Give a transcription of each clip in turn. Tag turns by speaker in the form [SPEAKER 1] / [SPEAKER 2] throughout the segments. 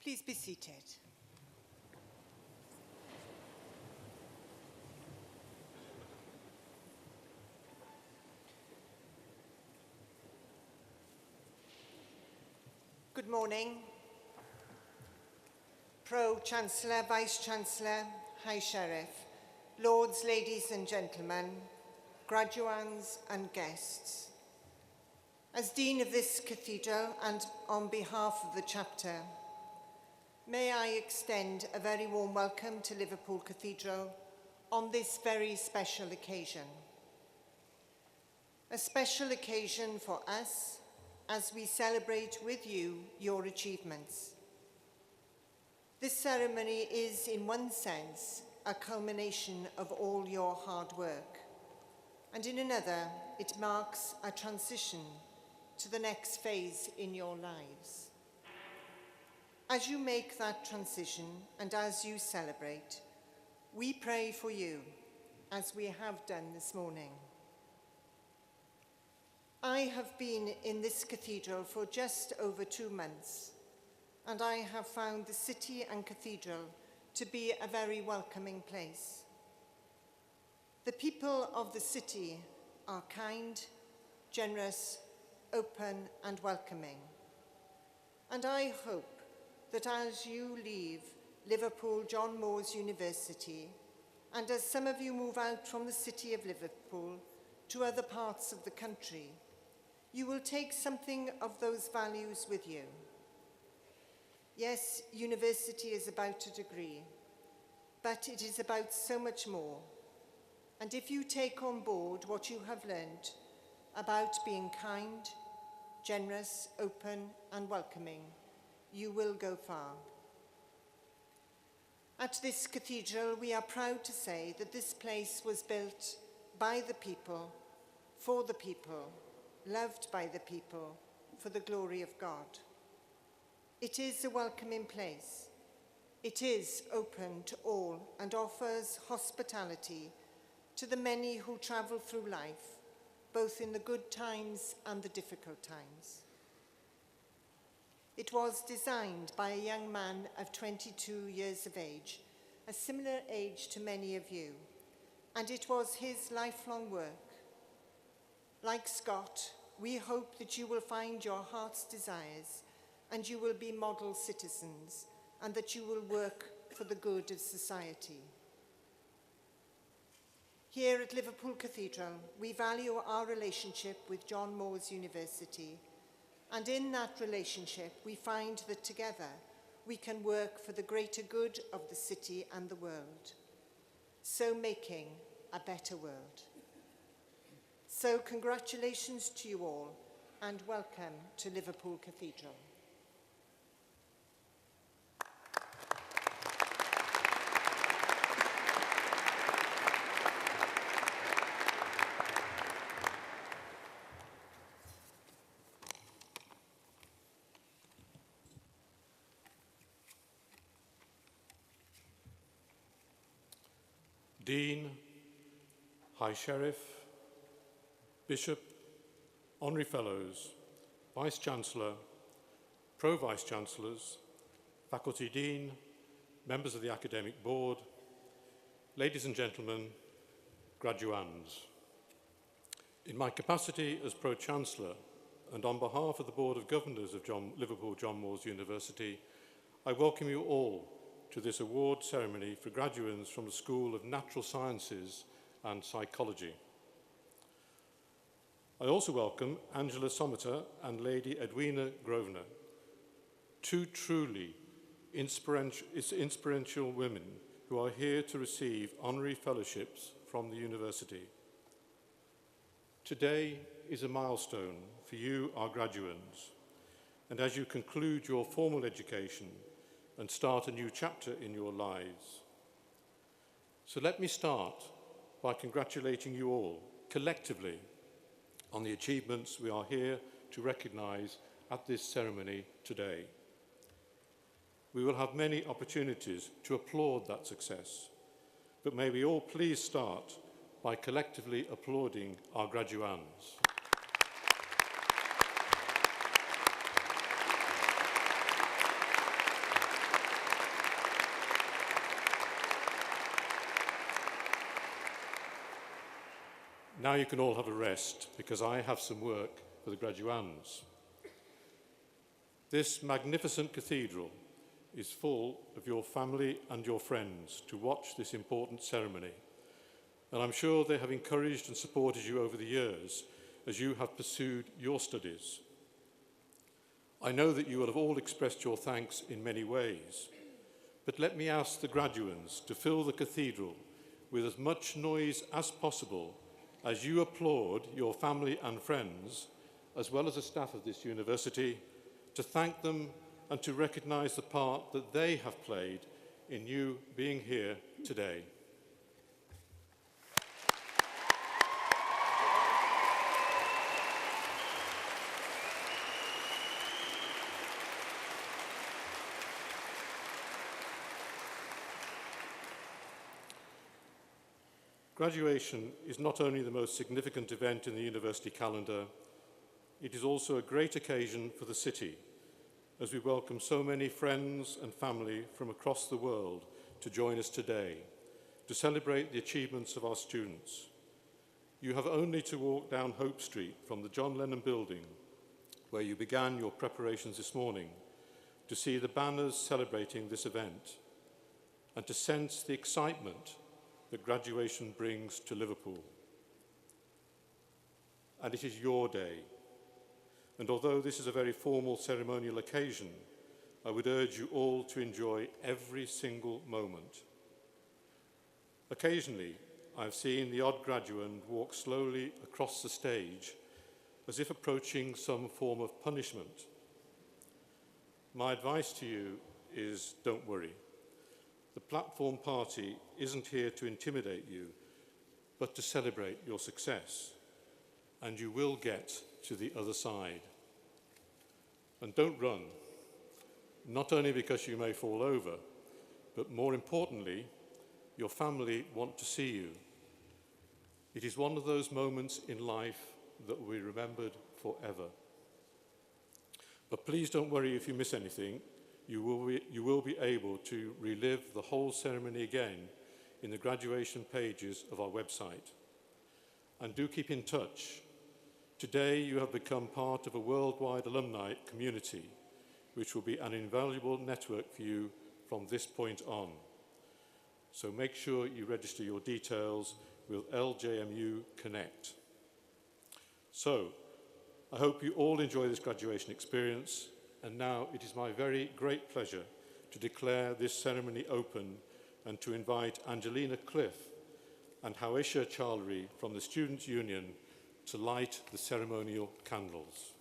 [SPEAKER 1] Please be seated. Good morning. Pro-Chancellor, Vice-Chancellor, High Sheriff, Lords, ladies and gentlemen, graduands and guests. As Dean of this cathedral and on behalf of the chapter, may I extend a very warm welcome to Liverpool Cathedral on this very special occasion. A special occasion for us as we celebrate with you your achievements. This ceremony is, in one sense, a culmination of all your hard work, and in another, it marks a transition to the next phase in your lives. As you make that transition and as you celebrate, we pray for you, as we have done this morning. I have been in this cathedral for just over 2 months, and I have found the city and cathedral to be a very welcoming place. The people of the city are kind, generous, open and welcoming. And I hope that as you leave Liverpool John Moores University, and as some of you move out from the city of Liverpool to other parts of the country, you will take something of those values with you. Yes, university is about a degree, but it is about so much more. And if you take on board what you have learned about being kind, generous, open, and welcoming, you will go far. At this cathedral, we are proud to say that this place was built by the people, for the people, loved by the people, for the glory of God. It is a welcoming place. It is open to all and offers hospitality to the many who travel through life, both in the good times and the difficult times. It was designed by a young man of 22 years of age, a similar age to many of you, and it was his lifelong work. Like Scott, we hope that you will find your heart's desires and you will be model citizens and that you will work for the good of society. Here at Liverpool Cathedral, we value our relationship with John Moores University, and in that relationship, we find that together we can work for the greater good of the city and the world, so making a better world. So congratulations to you all, and welcome to Liverpool Cathedral.
[SPEAKER 2] Dean, High Sheriff, Bishop, Honorary Fellows, Vice-Chancellor, Pro-Vice-Chancellors, Faculty Dean, members of the Academic Board, ladies and gentlemen, graduands. In my capacity as Pro-Chancellor and on behalf of the Board of Governors of Liverpool John Moores University, I welcome you all to this award ceremony for graduates from the School of Natural Sciences and Psychology. I also welcome Angela Sommeter and Lady Edwina Grosvenor, two truly inspirational women who are here to receive honorary fellowships from the university. Today is a milestone for you, our graduands, and as you conclude your formal education and start a new chapter in your lives. So let me start by congratulating you all collectively on the achievements we are here to recognise at this ceremony today. We will have many opportunities to applaud that success, but may we all please start by collectively applauding our graduands. Now you can all have a rest, because I have some work for the graduands. This magnificent cathedral is full of your family and your friends to watch this important ceremony. And I'm sure they have encouraged and supported you over the years as you have pursued your studies. I know that you will have all expressed your thanks in many ways, but let me ask the graduands to fill the cathedral with as much noise as possible as you applaud your family and friends, as well as the staff of this university, to thank them and to recognise the part that they have played in you being here today. Graduation is not only the most significant event in the university calendar, it is also a great occasion for the city, as we welcome so many friends and family from across the world to join us today to celebrate the achievements of our students. You have only to walk down Hope Street from the John Lennon building, where you began your preparations this morning, to see the banners celebrating this event and to sense the excitement that graduation brings to Liverpool. And it is your day. And although this is a very formal ceremonial occasion, I would urge you all to enjoy every single moment. Occasionally, I've seen the odd graduand walk slowly across the stage as if approaching some form of punishment. My advice to you is don't worry. The platform party isn't here to intimidate you, but to celebrate your success, and you will get to the other side. And don't run, not only because you may fall over, but more importantly, your family want to see you. It is one of those moments in life that will be remembered forever. But please don't worry if you miss anything. You will be able to relive the whole ceremony again in the graduation pages of our website. And do keep in touch. Today you have become part of a worldwide alumni community, which will be an invaluable network for you from this point on. So make sure you register your details with LJMU Connect. So, I hope you all enjoy this graduation experience. And now it is my very great pleasure to declare this ceremony open and to invite Angelina Cliff and Howisha Chalri from the Students' Union to light the ceremonial candles.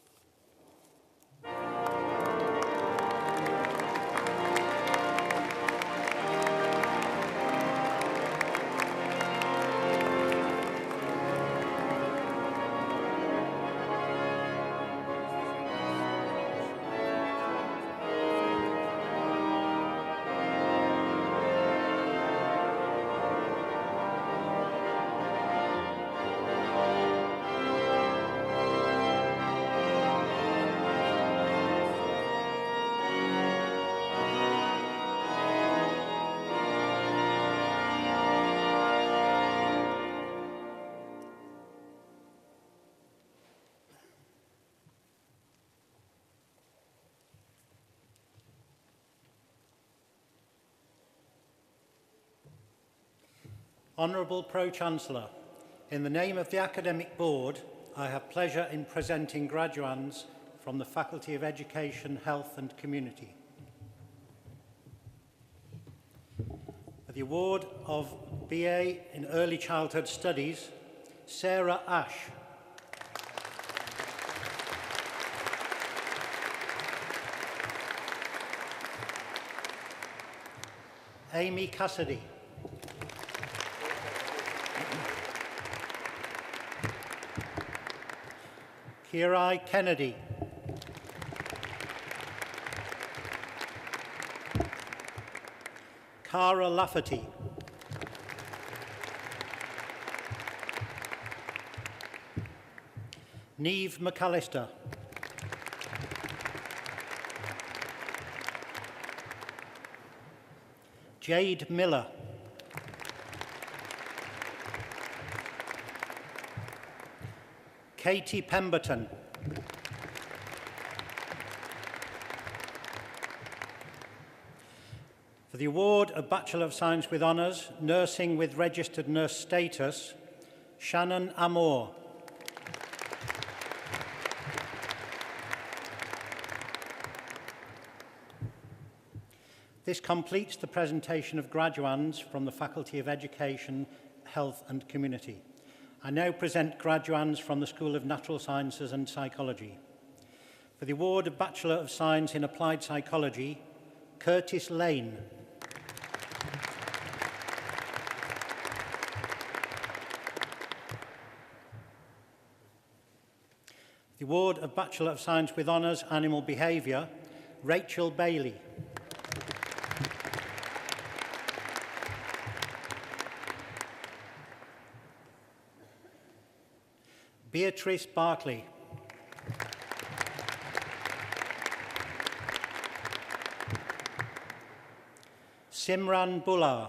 [SPEAKER 3] Honourable Pro-Chancellor, in the name of the Academic Board, I have pleasure in presenting graduands from the Faculty of Education, Health and Community. For the award of BA in Early Childhood Studies, Sarah Ash. Amy Cassidy. Kirai Kennedy. Cara Lafferty. Neve McAllister. Jade Miller. Katie Pemberton. For the award of Bachelor of Science with Honours, Nursing with Registered Nurse Status, Shannon Amour. This completes the presentation of graduands from the Faculty of Education, Health and Community. I now present graduands from the School of Natural Sciences and Psychology. For the award of Bachelor of Science in Applied Psychology, Curtis Lane. The award of Bachelor of Science with Honours, Animal Behaviour, Rachel Bailey. Beatrice Barclay. Simran Bullar.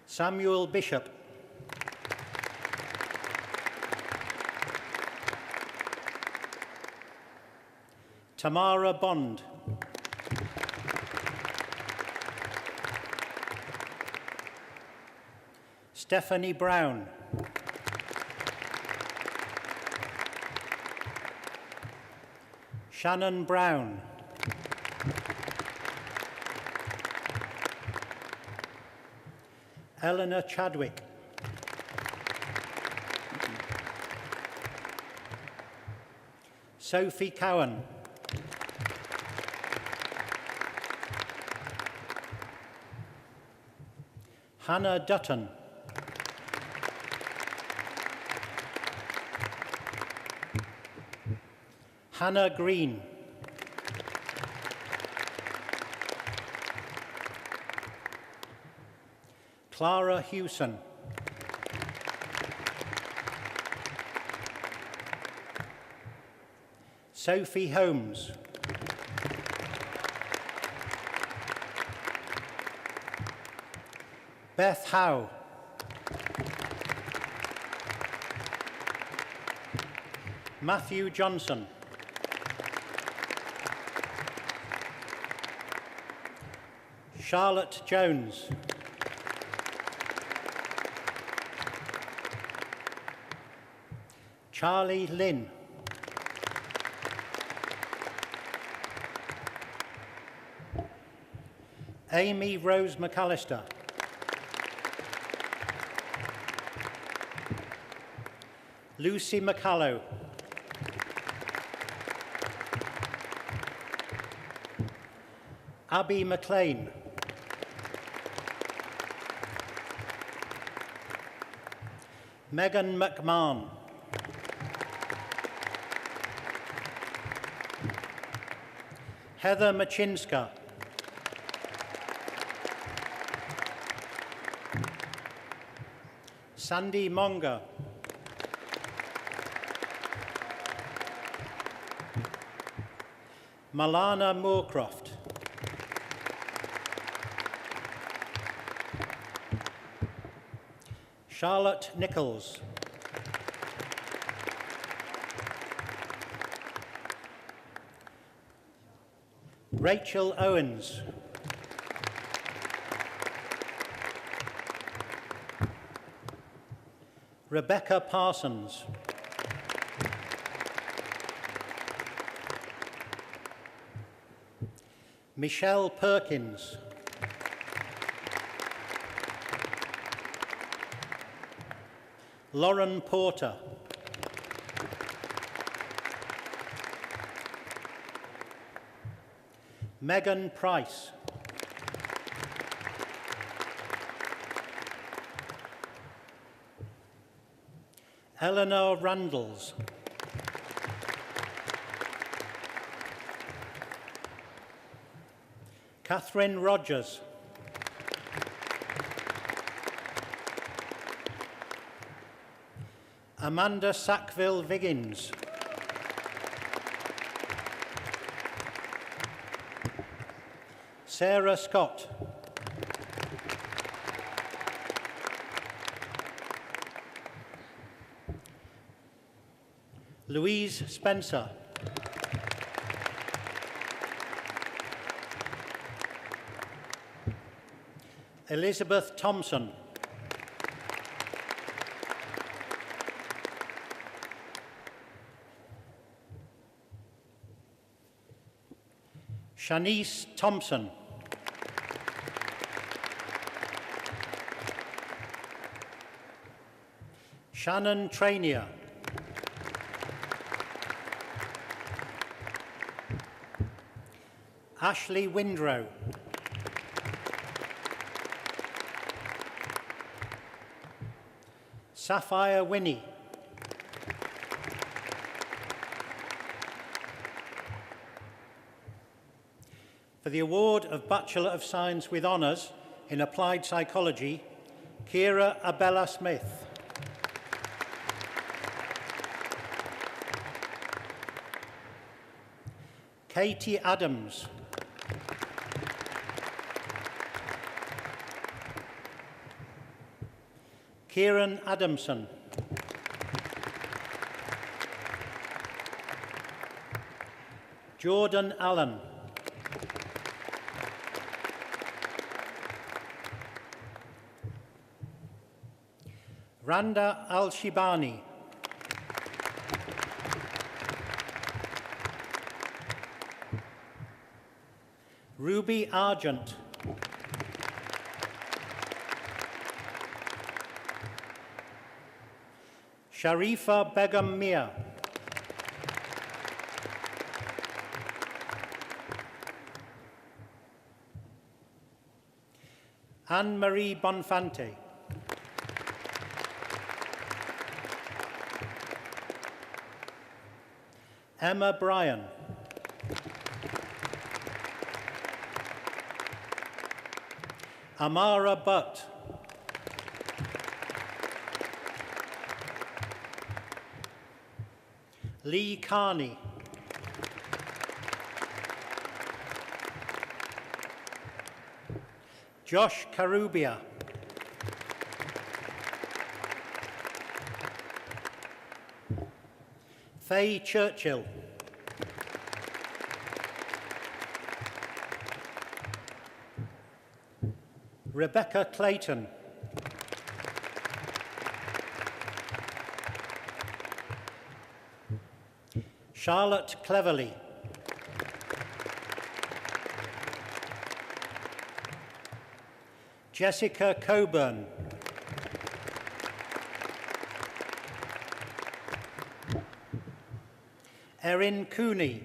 [SPEAKER 3] Samuel Bishop. Tamara Bond. Stephanie Brown. Shannon Brown. Eleanor Chadwick. Sophie Cowan. Hannah Dutton. Hannah Green. Clara Hewson. Sophie Holmes. Beth Howe. Matthew Johnson. Charlotte Jones. Charlie Lynn. Amy Rose McAllister. Lucy McCallow. Abby McLean. Megan McMahon. Heather Machinska. Sandy Monga. Malana Moorcroft. Charlotte Nichols. Rachel Owens. Rebecca Parsons. Michelle Perkins. Lauren Porter. Megan Price. Eleanor Randalls. Catherine Rogers. Amanda Sackville-Viggins. Sarah Scott. Louise Spencer. Elizabeth Thompson. Shanice Thompson. Shannon Trainier. Ashley Windrow. Sapphire Winnie. For the award of Bachelor of Science with Honours in Applied Psychology, Kira Abella Smith. Katie Adams. Kieran Adamson. Jordan Allen. Randa Al-Shibani. Ruby Argent. Sharifa Begum Mia. Anne-Marie Bonfante. Emma Bryan. Amara Butt. Lee Carney. Josh Karubia. Faye Churchill. Rebecca Clayton. Charlotte Cleverly. Jessica Coburn. Erin Cooney.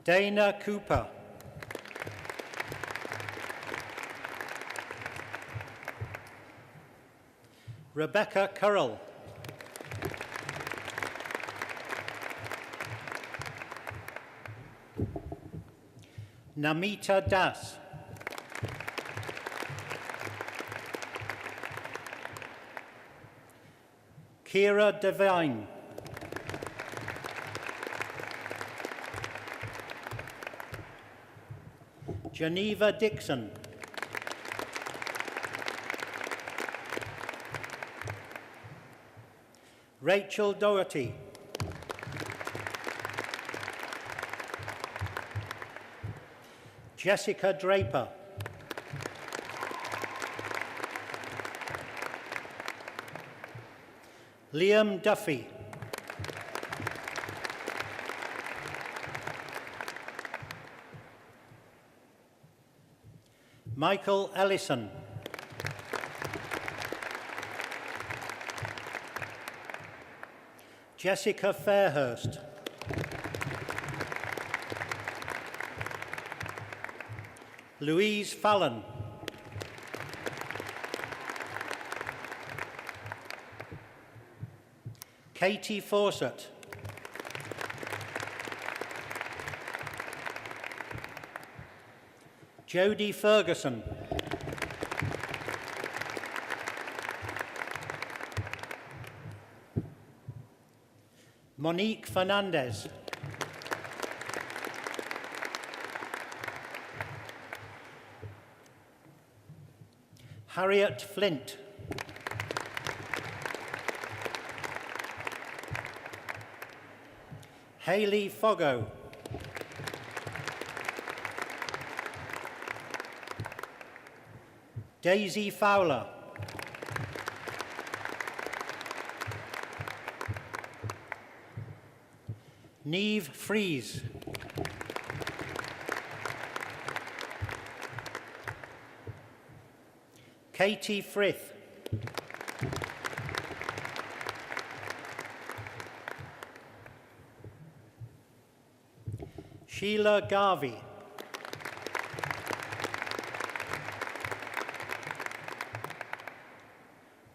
[SPEAKER 3] Dana Cooper. Rebecca Currell. Namita Das. Kira Devine. Geneva Dixon. Rachel Doherty. Jessica Draper. Liam Duffy. Michael Ellison. Jessica Fairhurst. Louise Fallon. Katie Fawcett. Jodie Ferguson. Monique Fernandez. Harriet Flint. Hayley Foggo. Daisy Fowler. Neve Fries. Katie Frith. Sheila Garvey.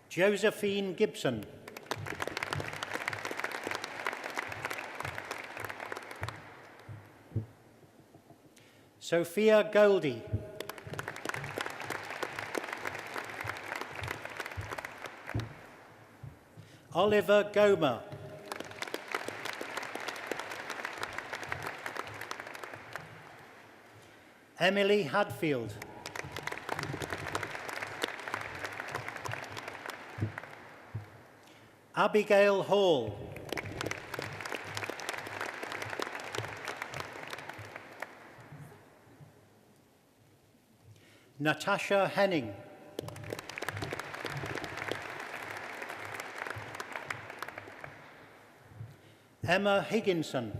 [SPEAKER 3] Josephine Gibson. Sophia Goldie. Oliver Gomer. Emily Hadfield. Abigail Hall. Natasha Henning. Emma Higginson.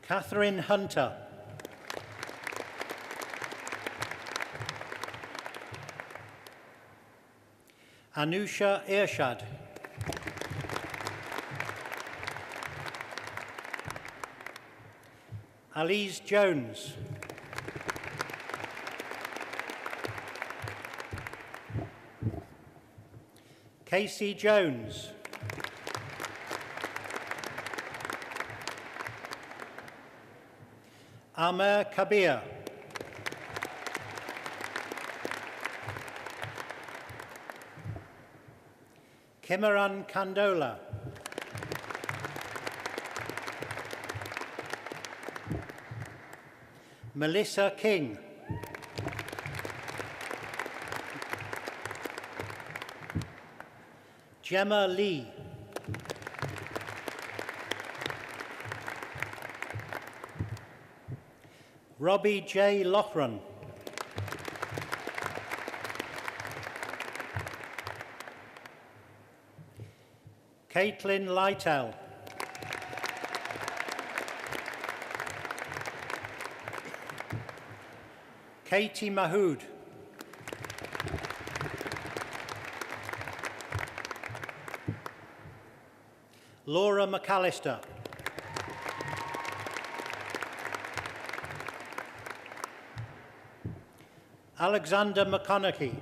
[SPEAKER 3] Catherine Hunter. Anusha Irshad. Alice Jones. Casey Jones. Amer Kabir. Kimaran Kandola. Melissa King. Gemma Lee. Robbie J. Loughran. Caitlin Lytell. Katie Mahood. Laura McAllister. Alexander McConaughey.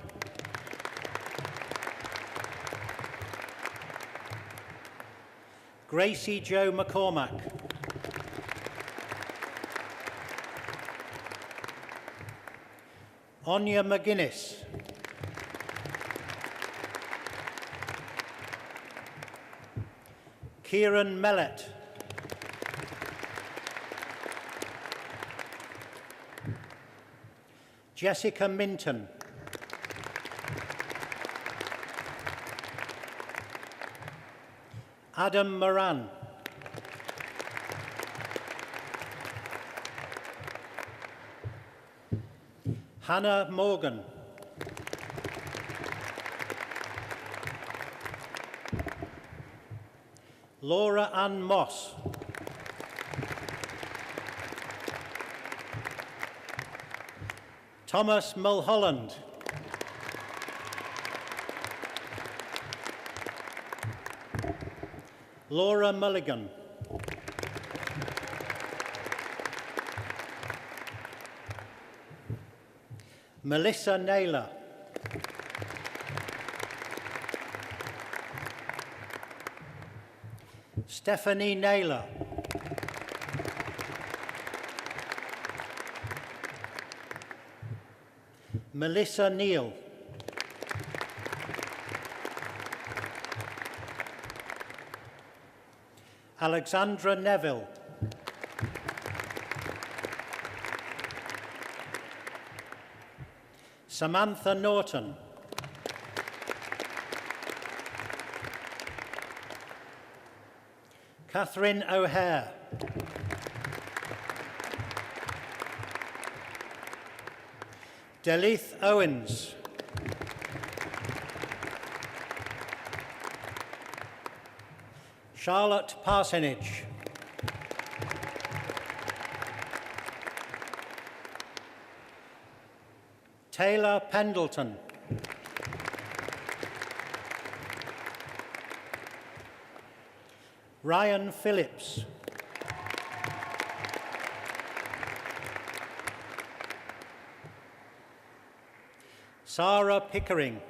[SPEAKER 3] Gracie Jo McCormack. Anya McGuinness. Kieran Mellett. Jessica Minton. Adam Moran. Hannah Morgan. Laura Ann Moss. Thomas Mulholland. Laura Mulligan. Melissa Naylor. Stephanie Naylor. Melissa Neal. Alexandra Neville. Samantha Norton. Catherine O'Hare. Delith Owens. Charlotte Parsonage. Taylor Pendleton. Ryan Phillips. Sarah Pickering.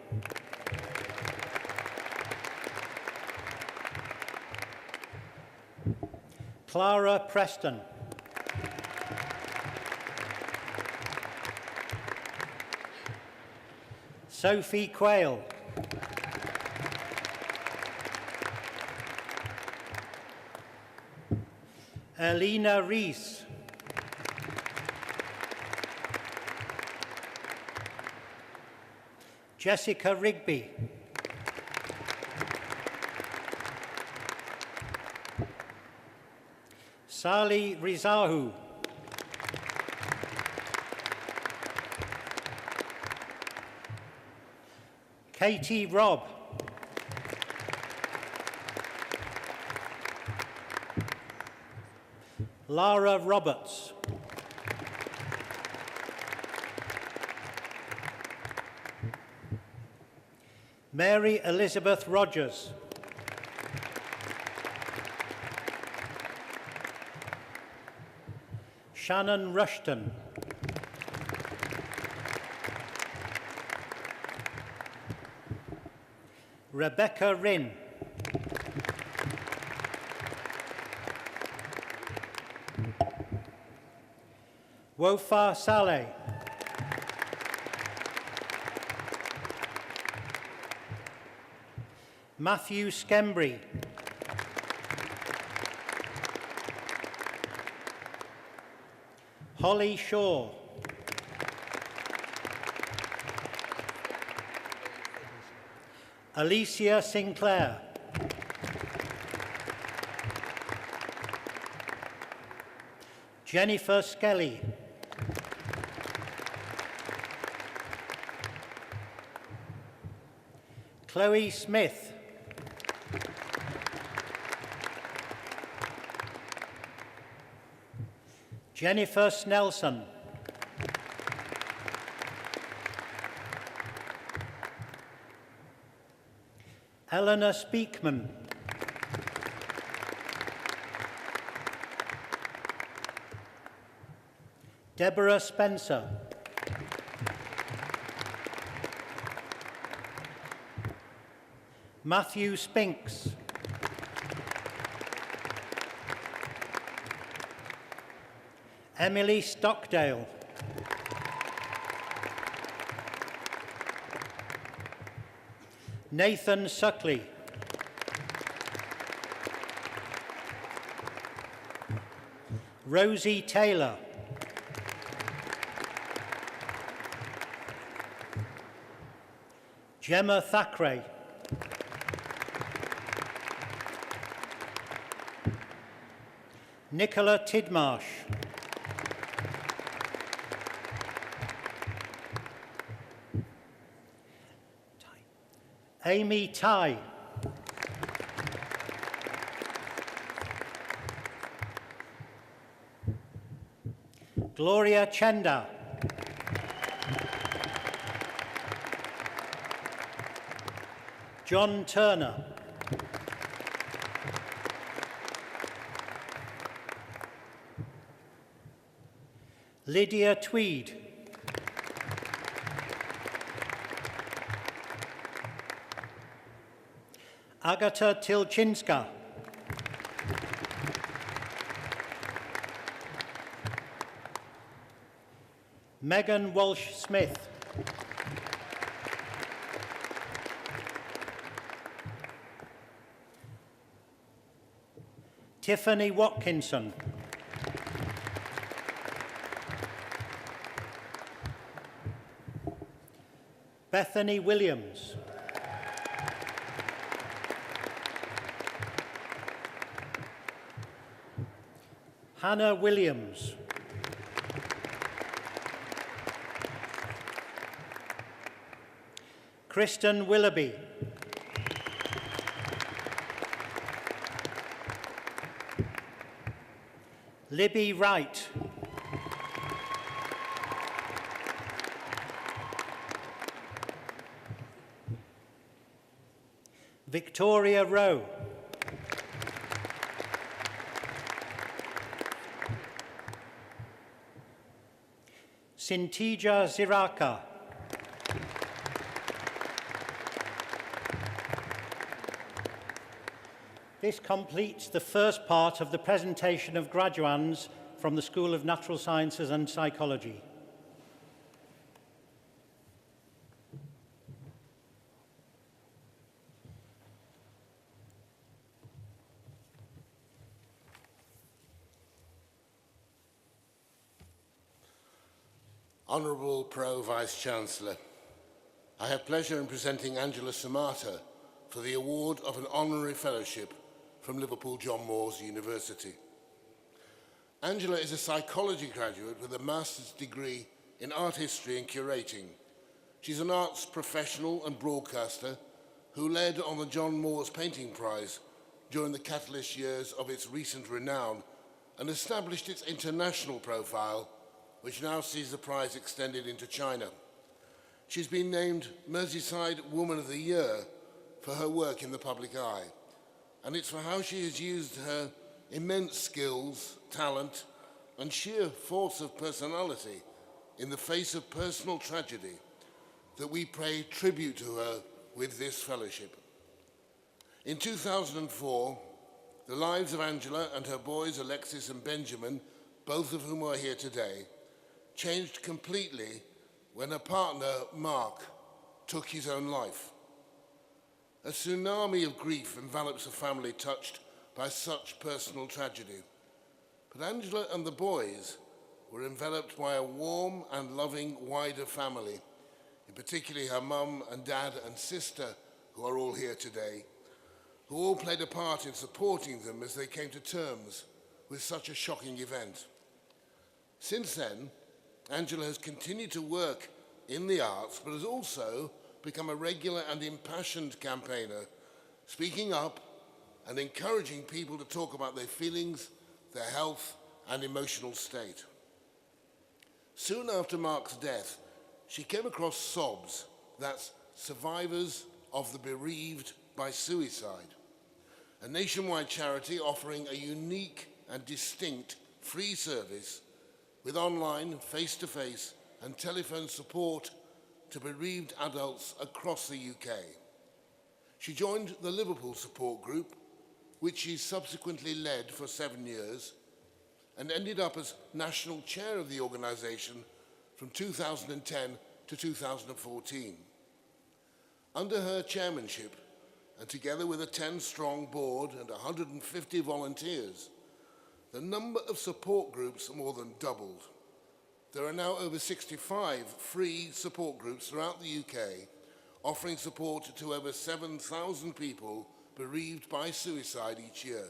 [SPEAKER 3] Clara Preston. Sophie Quayle. Elena Rees. Jessica Rigby. Sali Rizahu. Katie Robb. Lara Roberts. Mary Elizabeth Rogers. Shannon Rushton. Rebecca Rinn. Wofa Saleh. Matthew Skembry. Holly Shaw. Alicia Sinclair. Jennifer Skelly. Chloe Smith. Jennifer Snelson. Eleanor Speakman. Deborah Spencer. Matthew Spinks. Emily Stockdale. Nathan Suckley. Rosie Taylor. Gemma Thackeray. Nicola Tidmarsh. Amy Tai. Gloria Chenda. John Turner. Lydia Tweed. Agata Tilchinska. Megan Walsh-Smith. Tiffany Watkinson. Bethany Williams. Hannah Williams. Kristen Willoughby. Libby Wright. Victoria Rowe. Sintija Ziraka. This completes the first part of the presentation of graduands from the School of Natural Sciences and Psychology.
[SPEAKER 4] Honourable Pro Vice-chancellor, I have pleasure in presenting Angela Samata for the award of an honorary fellowship from Liverpool John Moores University. Angela is a psychology graduate with a master's degree in art history and curating. She's an arts professional and broadcaster who led on the John Moores Painting Prize during the catalyst years of its recent renown and established its international profile, which now sees the prize extended into China. She's been named Merseyside Woman of the Year for her work in the public eye, and it's for how she has used her immense skills, talent, and sheer force of personality in the face of personal tragedy that we pay tribute to her with this fellowship. In 2004, the lives of Angela and her boys Alexis and Benjamin, both of whom are here today, changed completely when her partner, Mark, took his own life. A tsunami of grief envelops a family touched by such personal tragedy. But Angela and the boys were enveloped by a warm and loving wider family, in particular her mum and dad and sister, who are all here today, who all played a part in supporting them as they came to terms with such a shocking event. Since then, Angela has continued to work in the arts, but has also become a regular and impassioned campaigner, speaking up and encouraging people to talk about their feelings, their health, and emotional state. Soon after Mark's death, she came across SOBS, that's Survivors of the Bereaved by Suicide, a nationwide charity offering a unique and distinct free service with online, face-to-face, and telephone support to bereaved adults across the UK. She joined the Liverpool support group, which she subsequently led for 7 years, and ended up as national chair of the organisation from 2010 to 2014. Under her chairmanship, and together with a 10-strong board and 150 volunteers, the number of support groups more than doubled. There are now over 65 free support groups throughout the UK, offering support to over 7,000 people bereaved by suicide each year.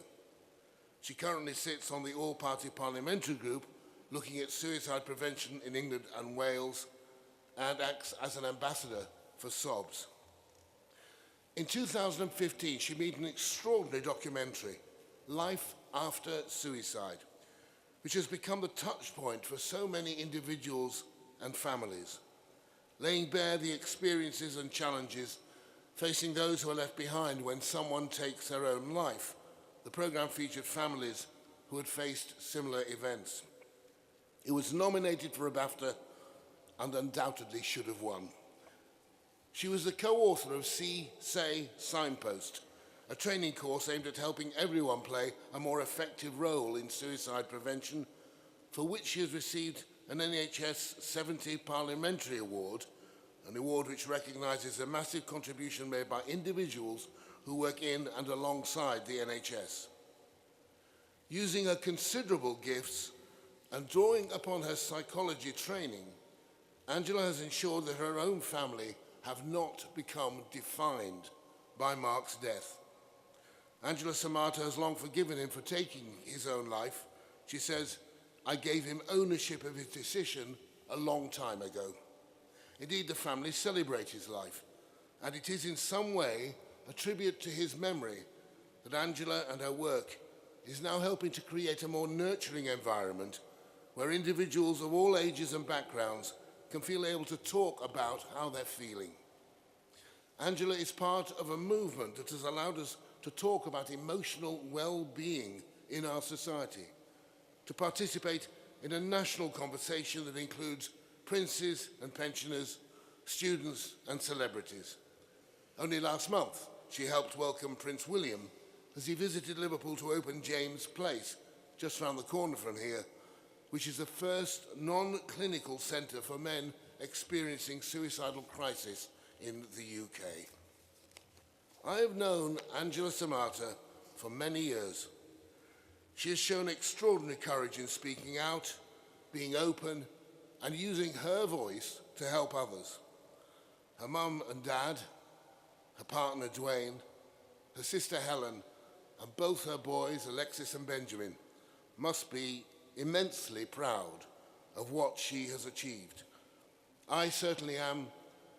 [SPEAKER 4] She currently sits on the all-party parliamentary group looking at suicide prevention in England and Wales, and acts as an ambassador for SOBS. In 2015, she made an extraordinary documentary, Life After Suicide, which has become the touch point for so many individuals and families, laying bare the experiences and challenges facing those who are left behind when someone takes their own life. The programme featured families who had faced similar events. It was nominated for a BAFTA and undoubtedly should have won. She was the co-author of See, Say, Signpost, a training course aimed at helping everyone play a more effective role in suicide prevention, for which she has received an NHS 70 Parliamentary Award, an award which recognises the massive contribution made by individuals who work in and alongside the NHS. Using her considerable gifts and drawing upon her psychology training, Angela has ensured that her own family have not become defined by Mark's death. Angela Samata has long forgiven him for taking his own life. She says, "I gave him ownership of his decision a long time ago." Indeed, the family celebrate his life, and it is in some way a tribute to his memory that Angela and her work is now helping to create a more nurturing environment where individuals of all ages and backgrounds can feel able to talk about how they're feeling. Angela is part of a movement that has allowed us to talk about emotional well-being in our society, to participate in a national conversation that includes princes and pensioners, students and celebrities. Only last month, she helped welcome Prince William as he visited Liverpool to open James Place, just round the corner from here, which is the first non-clinical centre for men experiencing suicidal crisis in the UK. I have known Angela Samata for many years. She has shown extraordinary courage in speaking out, being open, and using her voice to help others. Her mum and dad, her partner Dwayne, her sister Helen, and both her boys, Alexis and Benjamin, must be immensely proud of what she has achieved. I certainly am,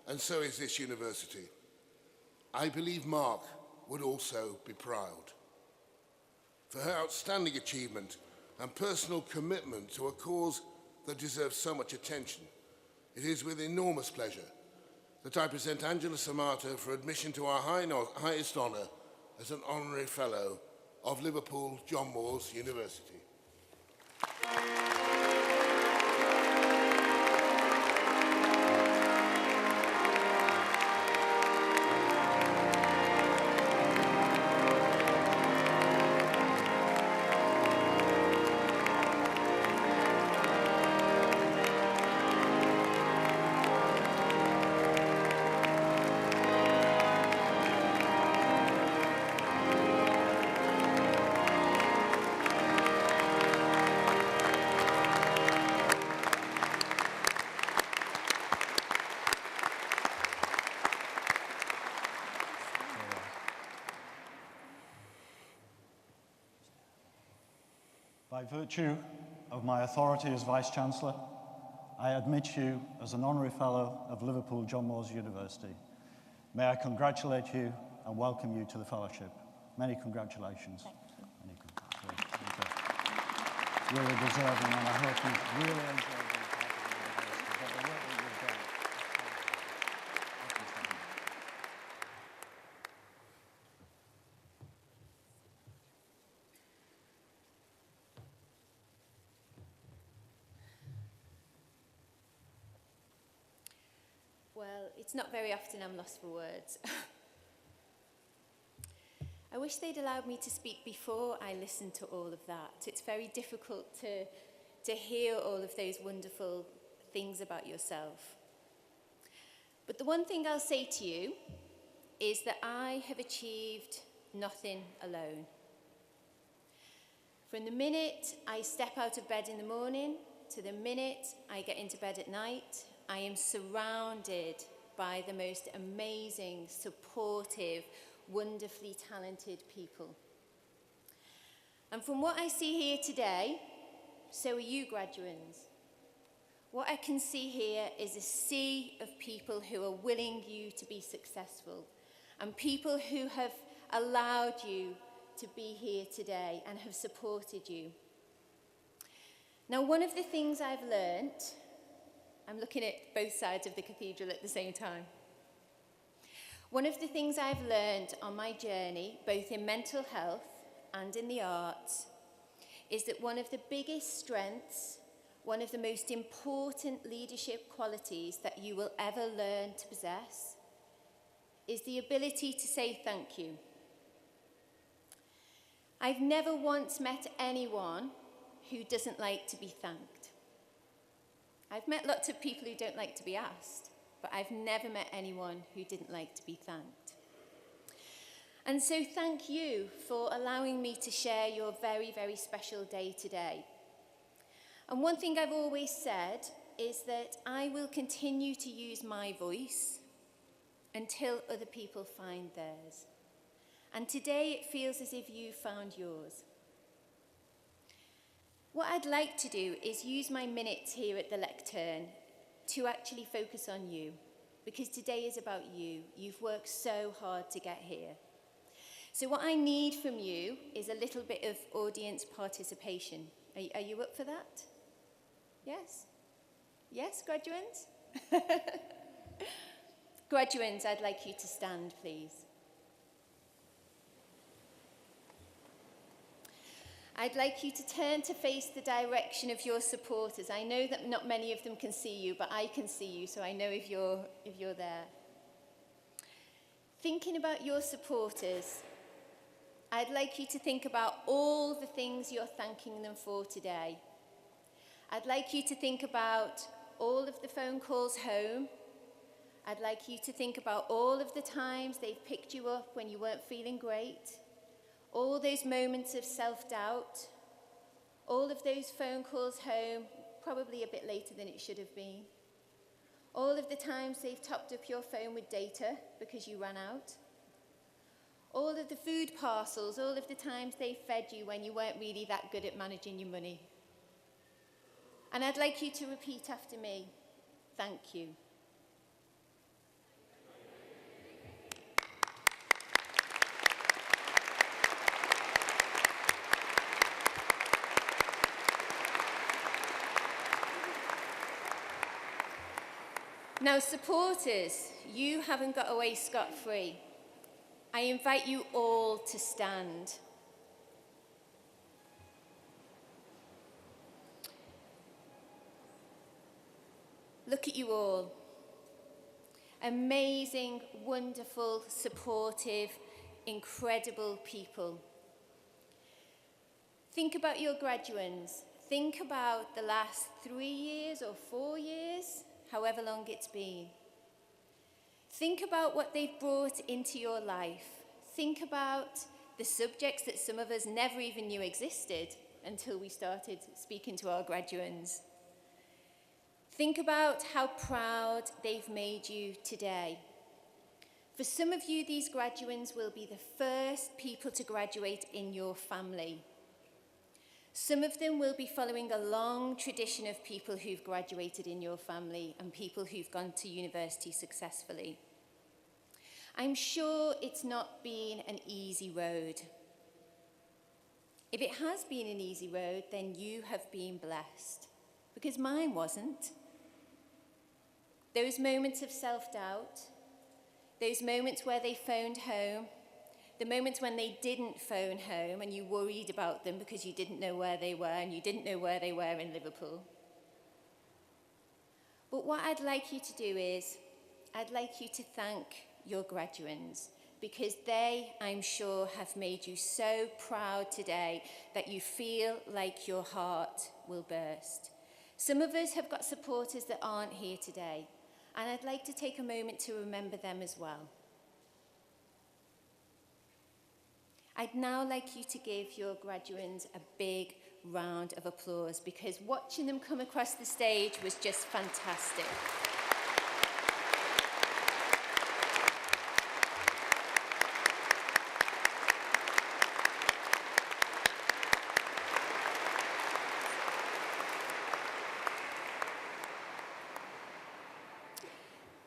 [SPEAKER 4] and so is this university. I believe Mark would also be proud. For her outstanding achievement and personal commitment to a cause that deserves so much attention, it is with enormous pleasure that I present Angela Samata for admission to our highest honour as an Honorary Fellow of Liverpool John Moores University.
[SPEAKER 5] By virtue of my authority as Vice-chancellor, I admit you as an Honorary Fellow of Liverpool John Moores University. May I congratulate you and welcome you to the fellowship. Many congratulations.
[SPEAKER 6] Thank you.
[SPEAKER 5] Many congratulations. Really deserving, and I hope you've really enjoyed being part of the university. But the work that you've done. Thank you, Stephen.
[SPEAKER 6] Well, it's not very often I'm lost for words. I wish they'd allowed me to speak before I listened to all of that. It's very difficult to hear all of those wonderful things about yourself. But the one thing I'll say to you is that I have achieved nothing alone. From the minute I step out of bed in the morning to the minute I get into bed at night, I am surrounded by the most amazing, supportive, wonderfully talented people. And from what I see here today, so are you, graduands. What I can see here is a sea of people who are willing you to be successful, and people who have allowed you to be here today and have supported you. Now, one of the things I've learnt, I'm looking at both sides of the cathedral at the same time. One of the things I've learned on my journey, both in mental health and in the arts, is that one of the biggest strengths, one of the most important leadership qualities that you will ever learn to possess is the ability to say thank you. I've never once met anyone who doesn't like to be thanked. I've met lots of people who don't like to be asked, but I've never met anyone who didn't like to be thanked. And so thank you for allowing me to share your very, very special day today. And one thing I've always said is that I will continue to use my voice until other people find theirs. And today it feels as if you found yours. What I'd like to do is use my minutes here at the lectern to actually focus on you, because today is about you. You've worked so hard to get here. So what I need from you is a little bit of audience participation. Are you up for that? Yes? Yes, graduands? Graduands, I'd like you to stand, please. I'd like you to turn to face the direction of your supporters. I know that not many of them can see you, but I can see you, so I know if you're there. Thinking about your supporters, I'd like you to think about all the things you're thanking them for today. I'd like you to think about all of the phone calls home. I'd like you to think about all of the times they've picked you up when you weren't feeling great. All those moments of self-doubt, all of those phone calls home, probably a bit later than it should have been. All of the times they've topped up your phone with data because you ran out. All of the food parcels, all of the times they fed you when you weren't really that good at managing your money. And I'd like you to repeat after me, thank you. Now, supporters, you haven't got away scot-free. I invite you all to stand. Look at you all. Amazing, wonderful, supportive, incredible people. Think about your graduands. Think about the last 3 years or 4 years, however long it's been. Think about what they've brought into your life. Think about the subjects that some of us never even knew existed until we started speaking to our graduands. Think about how proud they've made you today. For some of you, these graduands will be the first people to graduate in your family. Some of them will be following a long tradition of people who've graduated in your family and people who've gone to university successfully. I'm sure it's not been an easy road. If it has been an easy road, then you have been blessed, because mine wasn't. Those moments of self-doubt, those moments where they phoned home, the moments when they didn't phone home and you worried about them because you didn't know where they were and you didn't know where they were in Liverpool. But what I'd like you to do is, I'd like you to thank your graduands, because they, I'm sure, have made you so proud today that you feel like your heart will burst. Some of us have got supporters that aren't here today, and I'd like to take a moment to remember them as well. I'd now like you to give your graduands a big round of applause, because watching them come across the stage was just fantastic.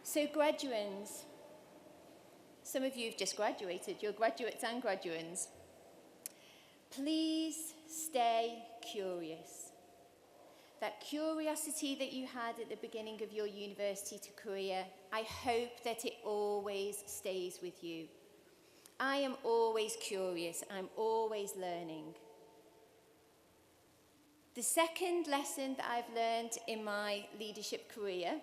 [SPEAKER 6] So graduands, some of you have just graduated, you're graduates and graduands. Please stay curious. That curiosity that you had at the beginning of your university to career, I hope that it always stays with you. I am always curious, I'm always learning. The second lesson that I've learned in my leadership career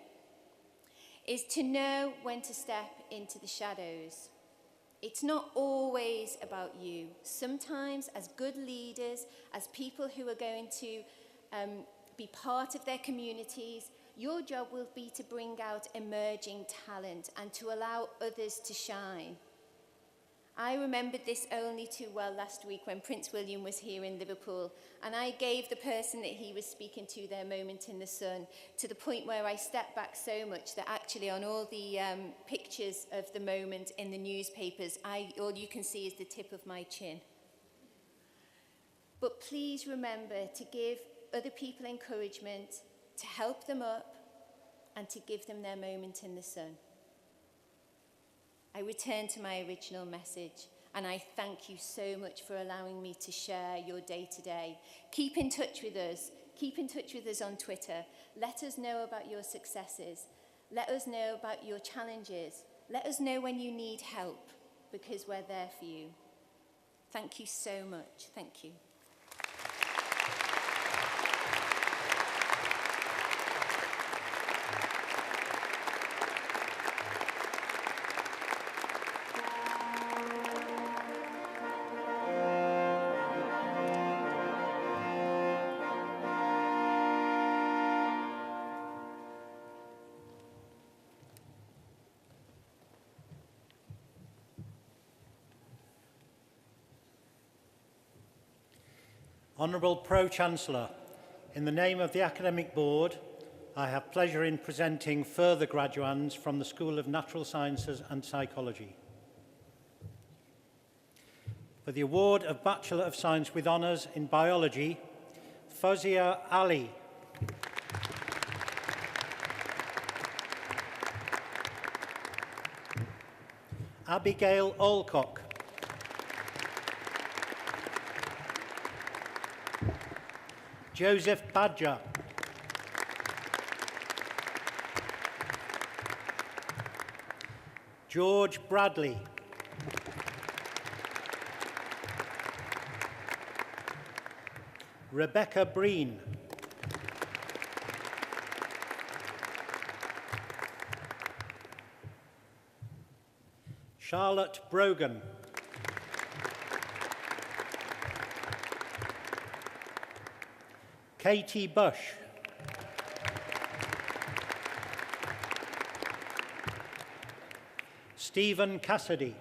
[SPEAKER 6] is to know when to step into the shadows. It's not always about you. Sometimes, as good leaders, as people who are going to be part of their communities, your job will be to bring out emerging talent and to allow others to shine. I remembered this only too well last week when Prince William was here in Liverpool, and I gave the person that he was speaking to their moment in the sun, to the point where I stepped back so much that actually on all the pictures of the moment in the newspapers, all you can see is the tip of my chin. But please remember to give other people encouragement, to help them up, and to give them their moment in the sun. I return to my original message, and I thank you so much for allowing me to share your day today. Keep in touch with us. Keep in touch with us on Twitter. Let us know about your successes. Let us know about your challenges. Let us know when you need help, because we're there for you. Thank you so much. Thank you.
[SPEAKER 3] Honourable Pro-Chancellor, in the name of the Academic Board, I have pleasure in presenting further graduands from the School of Natural Sciences and Psychology. For the award of Bachelor of Science with Honours in Biology, Fawzia Ali. Abigail Alcock. Joseph Badger. George Bradley. Rebecca Breen. Charlotte Brogan. Katie Bush. Stephen Cassidy.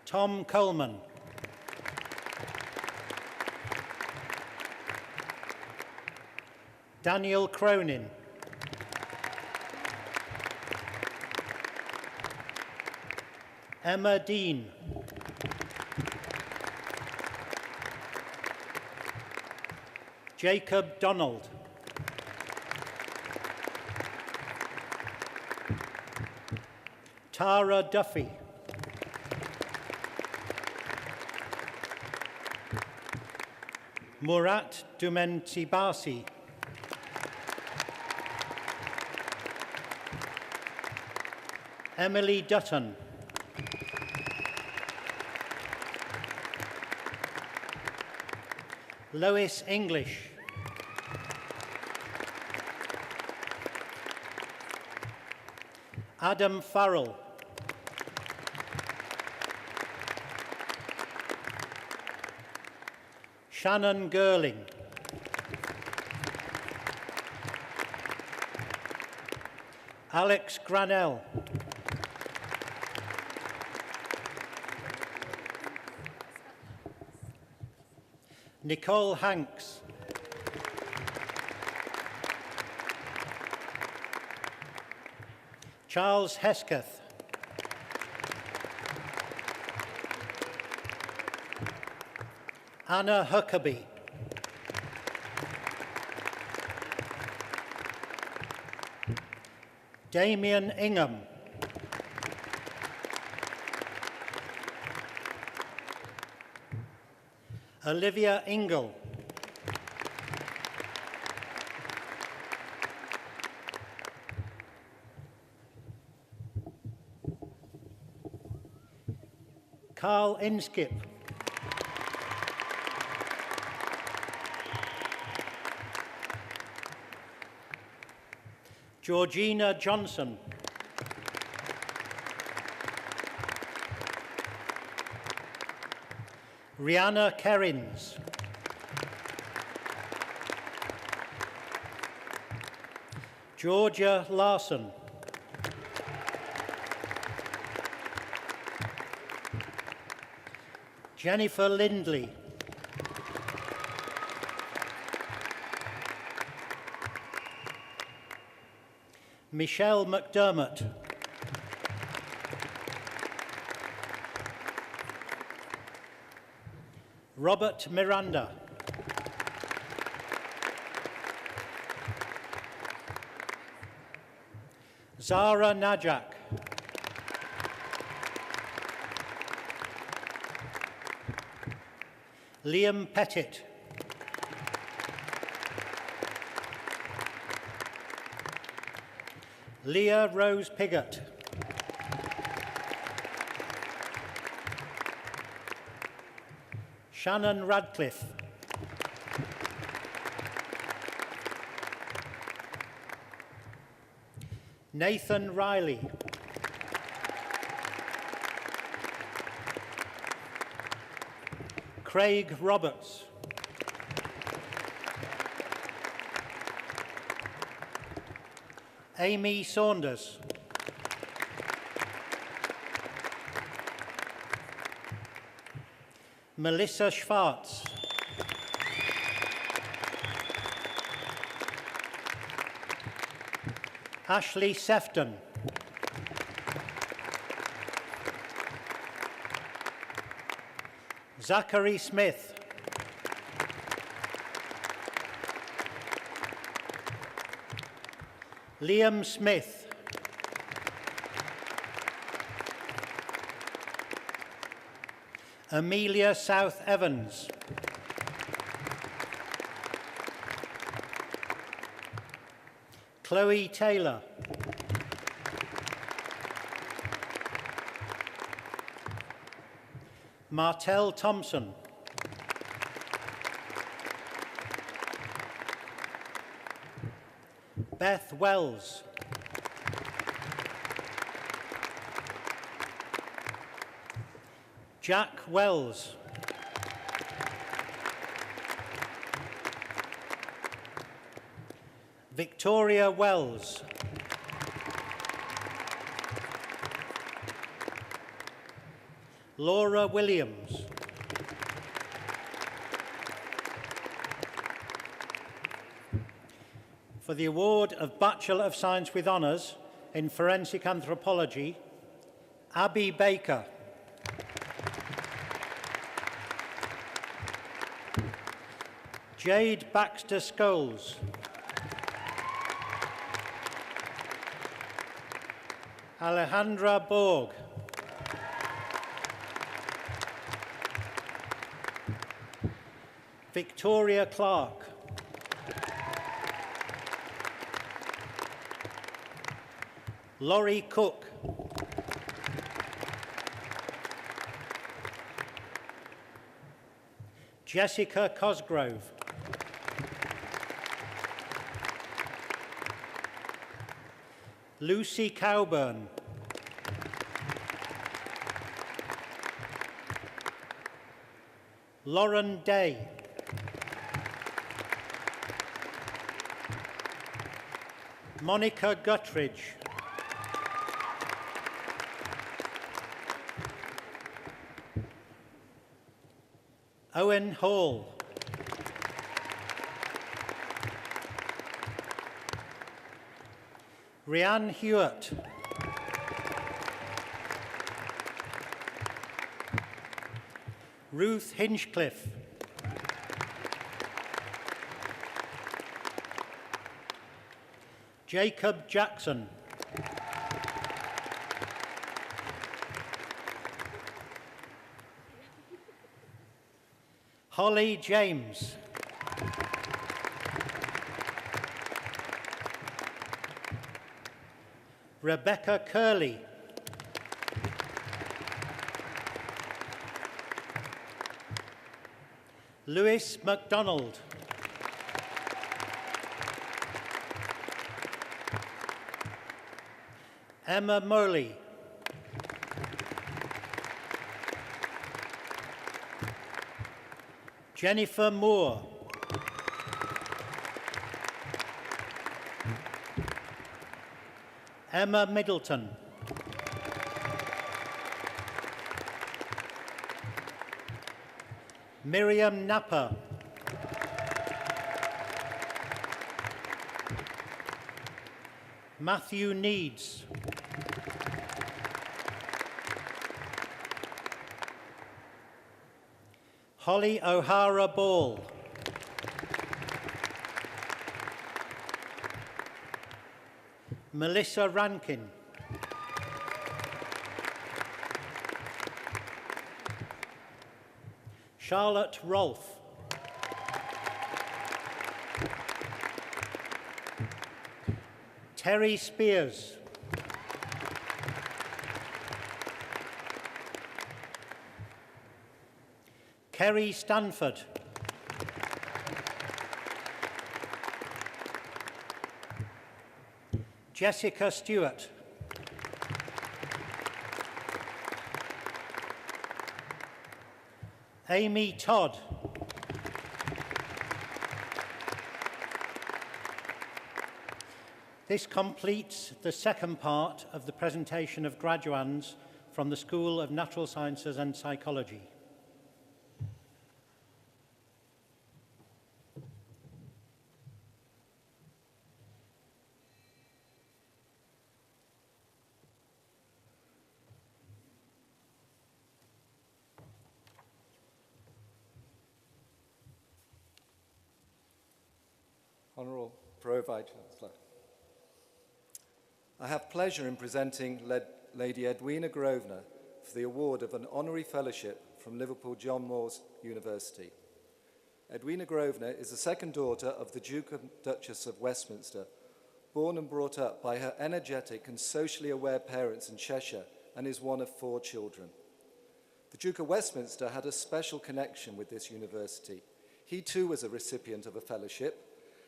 [SPEAKER 3] Tom Coleman. Daniel Cronin. Emma Dean. Jacob Donald. Tara Duffy. Murat Dumentibasi. Emily Dutton. Lois English. Adam Farrell. Shannon Girling. Alex Granell. Nicole Hanks. Charles Hesketh. Anna Huckabee. Damien Ingham. Olivia Ingle. Carl Inskip. Georgina Johnson. Rihanna Kerins. Georgia Larson. Jennifer Lindley. Michelle McDermott. Robert Miranda. Zara Najak. Liam Pettit. Leah Rose Piggott. Shannon Radcliffe. Nathan Riley. Craig Roberts. Amy Saunders. Melissa Schwartz. Ashley Sefton. Zachary Smith. Liam Smith. Amelia South Evans. Chloe Taylor. Martell Thompson. Beth Wells. Jack Wells. Victoria Wells. Laura Williams. For the award of Bachelor of Science with Honours in Forensic Anthropology, Abby Baker. Jade Baxter Scholes. Alejandra Borg. Victoria Clark. Laurie Cook. Jessica Cosgrove. Lucy Cowburn. Lauren Day. Monica Guttridge. Owen Hall. Rhiann Hewitt. Ruth Hinchcliffe. Jacob Jackson. Holly James. Rebecca Curley. Lewis MacDonald. Emma Morley. Jennifer Moore. Emma Middleton. . Miriam Napper. Matthew Needs. Holly O'Hara Ball. Melissa Rankin. Charlotte Rolfe. Terry Spears. Kerry Stanford. Jessica Stewart. Amy Todd. This completes the second part of the presentation of graduands from the School of Natural Sciences and Psychology.
[SPEAKER 7] Honourable Vice-chancellor, I have pleasure in presenting Lady Edwina Grosvenor for the award of an honorary fellowship from Liverpool John Moores University. Edwina Grosvenor is the second daughter of the Duke and Duchess of Westminster, born and brought up by her energetic and socially aware parents in Cheshire, and is one of 4 children. The Duke of Westminster had a special connection with this university. He too was a recipient of a fellowship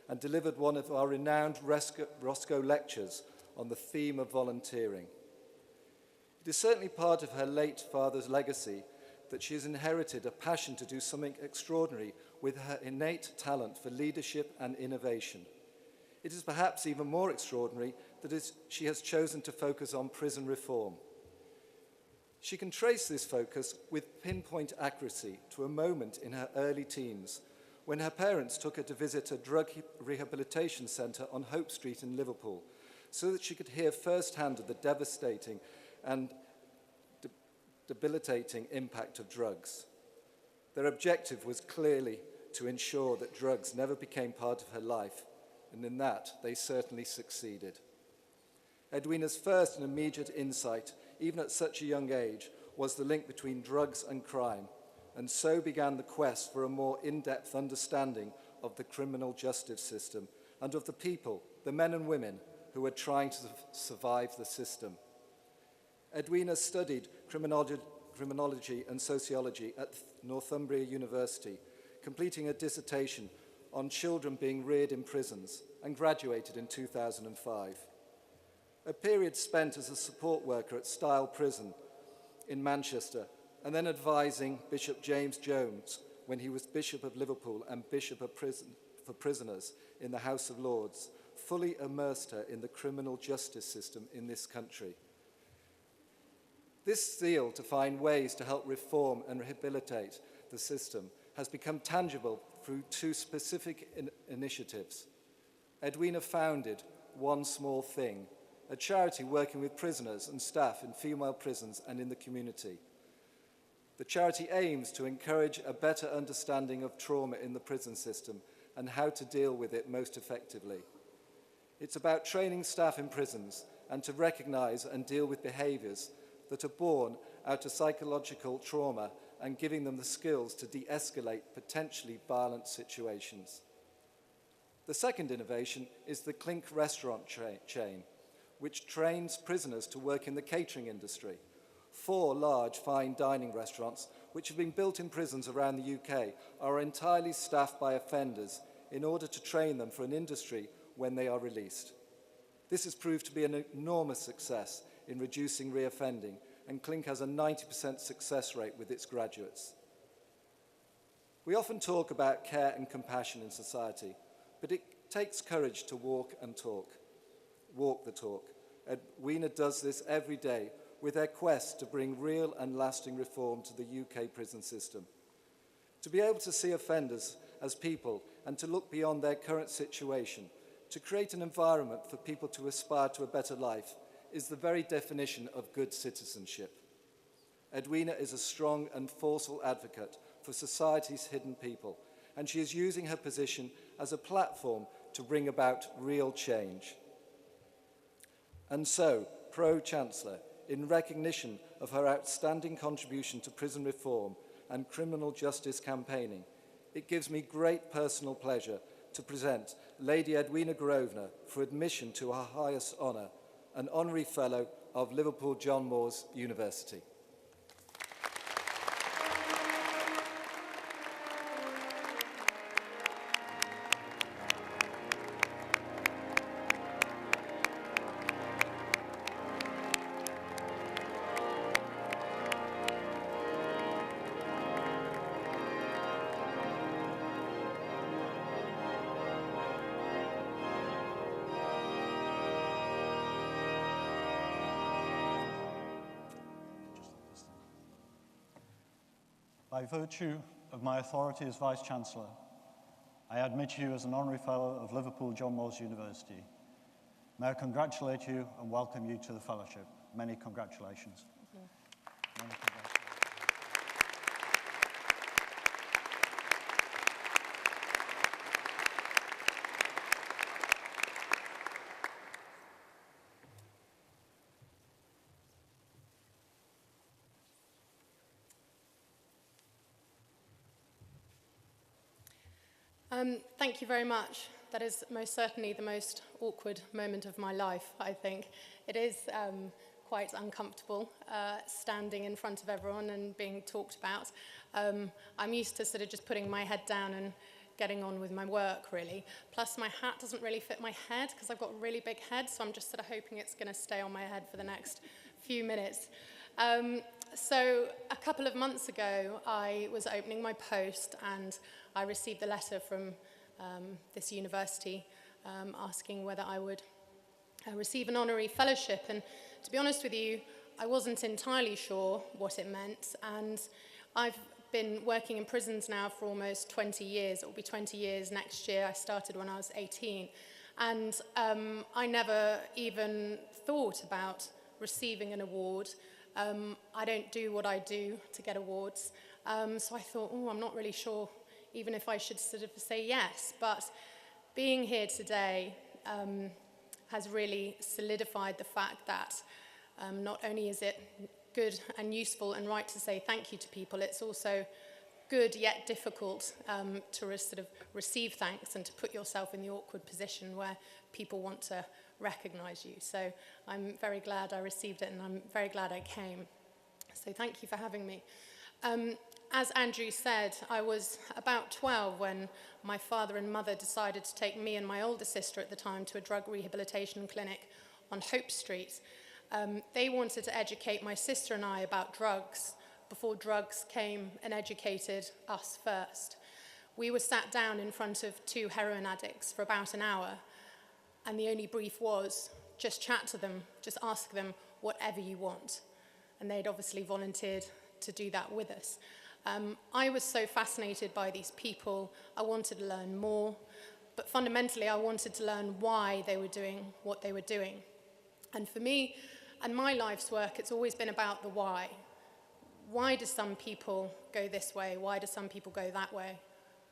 [SPEAKER 7] and delivered one of our renowned Roscoe lectures on the theme of volunteering. It is certainly part of her late father's legacy that she has inherited a passion to do something extraordinary with her innate talent for leadership and innovation. It is perhaps even more extraordinary that she has chosen to focus on prison reform. She can trace this focus with pinpoint accuracy to a moment in her early teens when her parents took her to visit a drug rehabilitation centre on Hope Street in Liverpool so that she could hear firsthand of the devastating and debilitating impact of drugs. Their objective was clearly to ensure that drugs never became part of her life, and in that they certainly succeeded. Edwina's first and immediate insight, even at such a young age, was the link between drugs and crime, and so began the quest for a more in-depth understanding of the criminal justice system and of the people, the men and women, who were trying to survive the system. Edwina studied criminology and sociology at Northumbria University, completing a dissertation on children being reared in prisons, and graduated in 2005. A period spent as a support worker at Style Prison in Manchester, and then advising Bishop James Jones when he was Bishop of Liverpool and Bishop of for Prisoners in the House of Lords, fully immersed her in the criminal justice system in this country. This zeal to find ways to help reform and rehabilitate the system has become tangible through 2 specific initiatives. Edwina founded One Small Thing, a charity working with prisoners and staff in female prisons and in the community. The charity aims to encourage a better understanding of trauma in the prison system and how to deal with it most effectively. It's about training staff in prisons and to recognise and deal with behaviours that are born out of psychological trauma and giving them the skills to de-escalate potentially violent situations. The second innovation is the Clink restaurant chain, which trains prisoners to work in the catering industry. 4 large fine dining restaurants, which have been built in prisons around the UK, are entirely staffed by offenders in order to train them for an industry when they are released. This has proved to be an enormous success in reducing reoffending, and Clink has a 90% success rate with its graduates. We often talk about care and compassion in society, but it takes courage to walk the talk. Edwina does this every day with their quest to bring real and lasting reform to the UK prison system. To be able to see offenders as people and to look beyond their current situation, to create an environment for people to aspire to a better life, is the very definition of good citizenship. Edwina is a strong and forceful advocate for society's hidden people, and she is using her position as a platform to bring about real change. And so, Pro-Chancellor, in recognition of her outstanding contribution to prison reform and criminal justice campaigning, it gives me great personal pleasure to present Lady Edwina Grosvenor for admission to her highest honour, an Honorary Fellow of Liverpool John Moores University.
[SPEAKER 5] By virtue of my authority as Vice-chancellor, I admit you as an Honorary Fellow of Liverpool John Moores University. May I congratulate you and welcome you to the fellowship. Many congratulations. Many congratulations.
[SPEAKER 8] Thank you very much. That is most certainly the most awkward moment of my life, I think. It is quite uncomfortable standing in front of everyone and being talked about. I'm used to sort of just putting my head down and getting on with my work, really. Plus, my hat doesn't really fit my head because I've got a really big head, so I'm just sort of hoping it's going to stay on my head for the next few minutes. So a couple of months ago, I was opening my post and I received a letter from this university asking whether I would receive an honorary fellowship. And to be honest with you, I wasn't entirely sure what it meant. And I've been working in prisons now for almost 20 years. It will be 20 years next year. I started when I was 18. And I never even thought about receiving an award. I don't do what I do to get awards. So I thought, I'm not really sure even if I should sort of say yes. But being here today has really solidified the fact that not only is it good and useful and right to say thank you to people, it's also good yet difficult to sort of receive thanks and to put yourself in the awkward position where people want to recognise you. So I'm very glad I received it and I'm very glad I came. So thank you for having me. As Andrew said, I was about 12 when my father and mother decided to take me and my older sister at the time to a drug rehabilitation clinic on Hope Street. They wanted to educate my sister and I about drugs before drugs came and educated us first. We were sat down in front of 2 heroin addicts for about an hour, and the only brief was, just chat to them, just ask them whatever you want. And they'd obviously volunteered to do that with us. I was so fascinated by these people. I wanted to learn more, but fundamentally I wanted to learn why they were doing what they were doing. And for me and my life's work, it's always been about the why. Why do some people go this way? Why do some people go that way?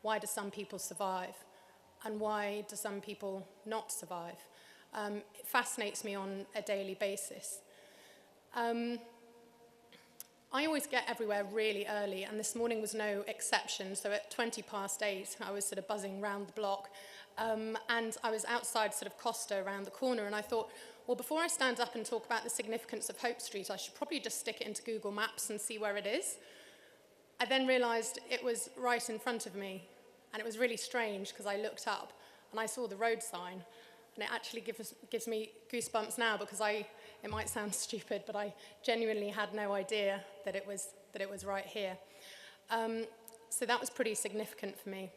[SPEAKER 8] Why do some people survive? And why do some people not survive? It fascinates me on a daily basis. I always get everywhere really early, and this morning was no exception. So at 8:20, I was sort of buzzing around the block, and I was outside sort of Costa around the corner, and I thought, well, before I stand up and talk about the significance of Hope Street, I should probably just stick it into Google Maps and see where it is. I then realised it was right in front of me, and it was really strange because I looked up and I saw the road sign, and it actually gives me goosebumps now because it might sound stupid, but I genuinely had no idea that it was right here. So that was pretty significant for me.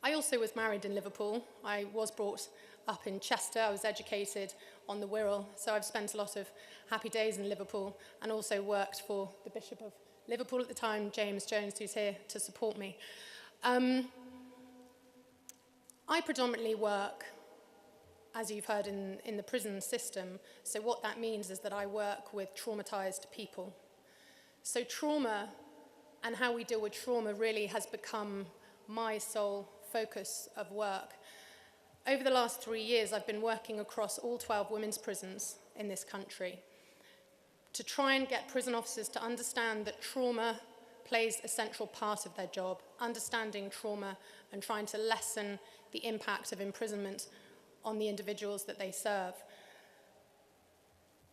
[SPEAKER 8] I also was married in Liverpool. I was brought up in Chester. I was educated on the Wirral, so I've spent a lot of happy days in Liverpool and also worked for the Bishop of Liverpool at the time, James Jones, who's here to support me. I predominantly work, as you've heard, in the prison system. So what that means is that I work with traumatized people. So trauma and how we deal with trauma really has become my sole focus of work. Over the last 3 years, I've been working across all 12 women's prisons in this country to try and get prison officers to understand that trauma plays a central part of their job, understanding trauma and trying to lessen the impact of imprisonment on the individuals that they serve.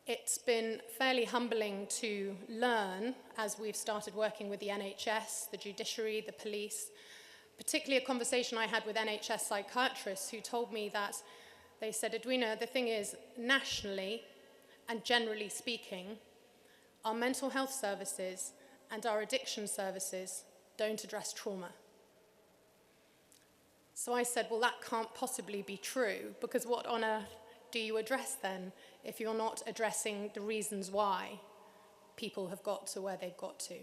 [SPEAKER 8] It's been fairly humbling to learn as we've started working with the NHS, the judiciary, the police, particularly a conversation I had with NHS psychiatrists who told me that they said, Edwina, the thing is, nationally and generally speaking, our mental health services and our addiction services don't address trauma. So I said, well, that can't possibly be true, because what on earth do you address then if you're not addressing the reasons why people have got to where they've got to?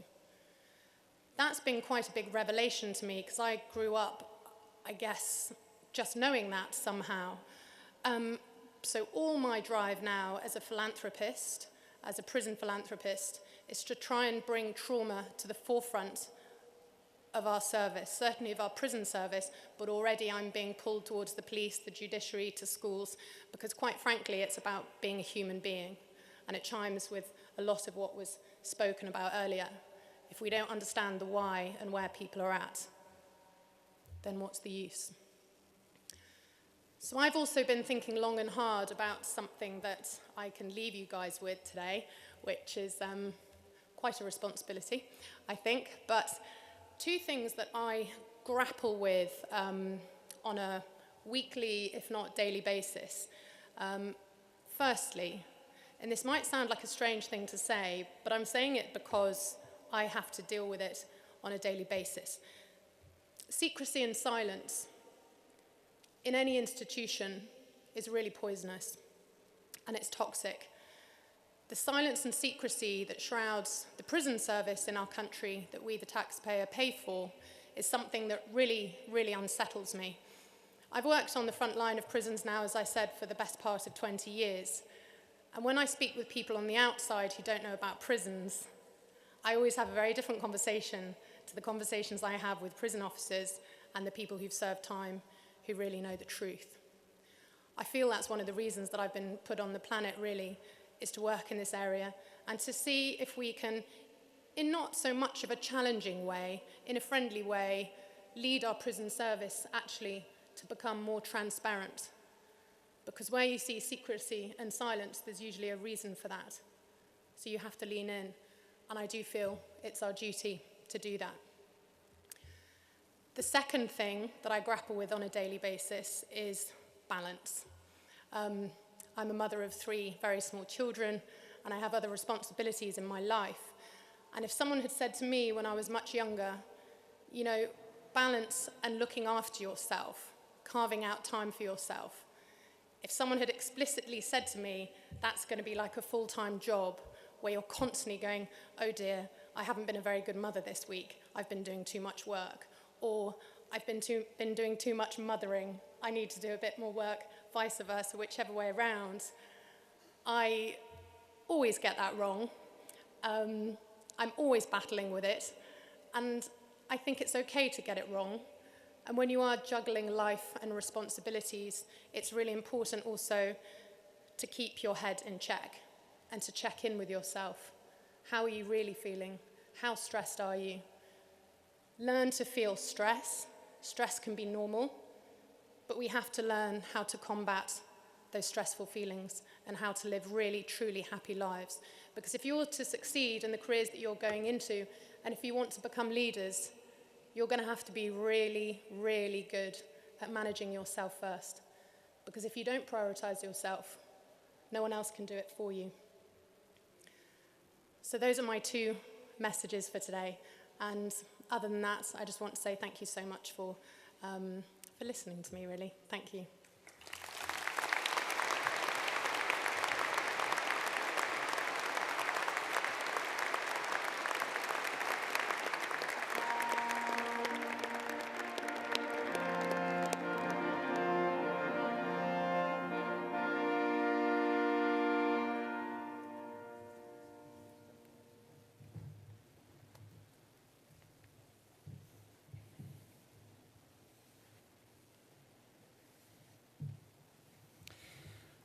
[SPEAKER 8] That's been quite a big revelation to me, because I grew up, I guess, just knowing that somehow. So all my drive now as a philanthropist, as a prison philanthropist, is to try and bring trauma to the forefront of our service, certainly of our prison service, but already I'm being pulled towards the police, the judiciary, to schools, because quite frankly, it's about being a human being, and it chimes with a lot of what was spoken about earlier. If we don't understand the why and where people are at, then what's the use? So I've also been thinking long and hard about something that I can leave you guys with today, which is quite a responsibility, I think, but two things that I grapple with on a weekly, if not daily basis. Firstly, and this might sound like a strange thing to say, but I'm saying it because I have to deal with it on a daily basis. Secrecy and silence in any institution is really poisonous, and it's toxic. The silence and secrecy that shrouds the prison service in our country that we, the taxpayer, pay for is something that really, really unsettles me. I've worked on the front line of prisons now, as I said, for the best part of 20 years. And when I speak with people on the outside who don't know about prisons, I always have a very different conversation to the conversations I have with prison officers and the people who've served time who really know the truth. I feel that's one of the reasons that I've been put on the planet, really, is to work in this area and to see if we can, in not so much of a challenging way, in a friendly way, lead our prison service actually to become more transparent. Because where you see secrecy and silence, there's usually a reason for that. So you have to lean in, and I do feel it's our duty to do that. The second thing that I grapple with on a daily basis is balance. I'm a mother of 3 very small children, and I have other responsibilities in my life. And if someone had said to me when I was much younger, you know, balance and looking after yourself, carving out time for yourself, if someone had explicitly said to me, that's going to be like a full-time job where you're constantly going, oh dear, I haven't been a very good mother this week, I've been doing too much work, or I've been doing too much mothering, I need to do a bit more work, vice versa, whichever way around, I always get that wrong. I'm always battling with it, and I think it's okay to get it wrong. And when you are juggling life and responsibilities, it's really important also to keep your head in check and to check in with yourself. How are you really feeling? How stressed are you? Learn to feel stress. Stress can be normal, but we have to learn how to combat those stressful feelings and how to live really, truly happy lives. Because if you're to succeed in the careers that you're going into, and if you want to become leaders, you're going to have to be really, really good at managing yourself first. Because if you don't prioritize yourself, no one else can do it for you. So those are my 2 messages for today. And other than that, I just want to say thank you so much for listening to me, really. Thank you.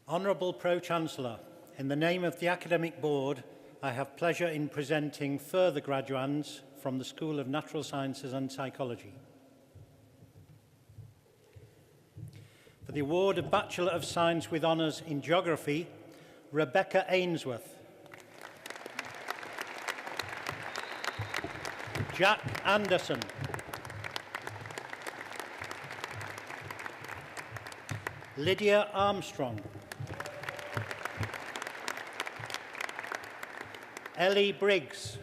[SPEAKER 3] Honourable Pro-Chancellor, in the name of the Academic Board, I have pleasure in presenting further graduands from the School of Natural Sciences and Psychology. For the award of Bachelor of Science with Honours in Geography, Rebecca Ainsworth. Jack Anderson. Lydia Armstrong. Ellie Briggs.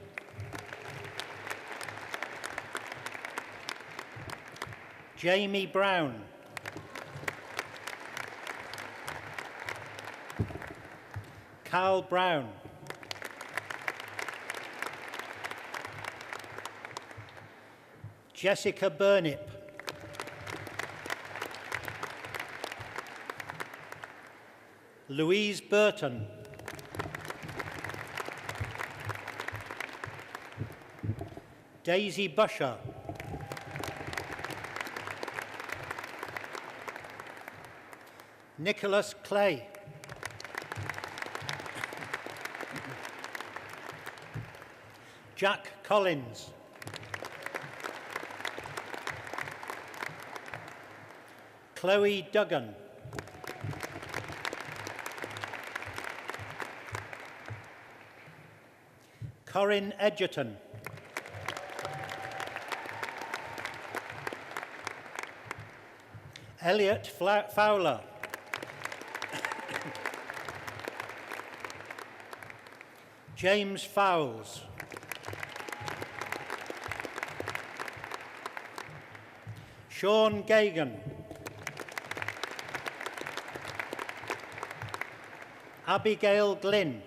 [SPEAKER 3] Jamie Brown. Carl Brown. Jessica Burnip. Louise Burton. Daisy Busher. Nicholas Clay. Jack Collins. Chloe Duggan. Corinne Edgerton. Elliot Fowler. James Fowles. Sean Gagan. Abigail Glynn.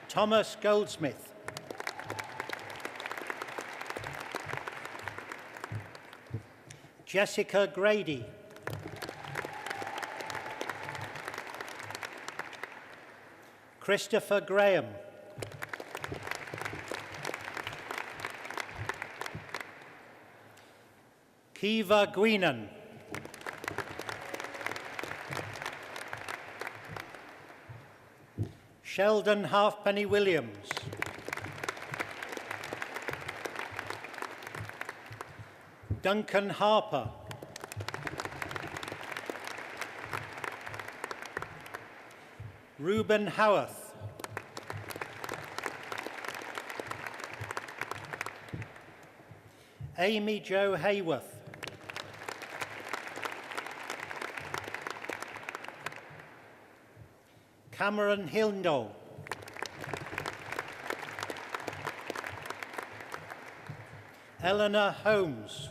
[SPEAKER 3] Thomas Goldsmith. Jessica Grady. Christopher Graham. Kiva Guinan. Sheldon Halfpenny Williams. Duncan Harper. Reuben Howarth. Amy Jo Hayworth. Cameron Hildol. Eleanor Holmes.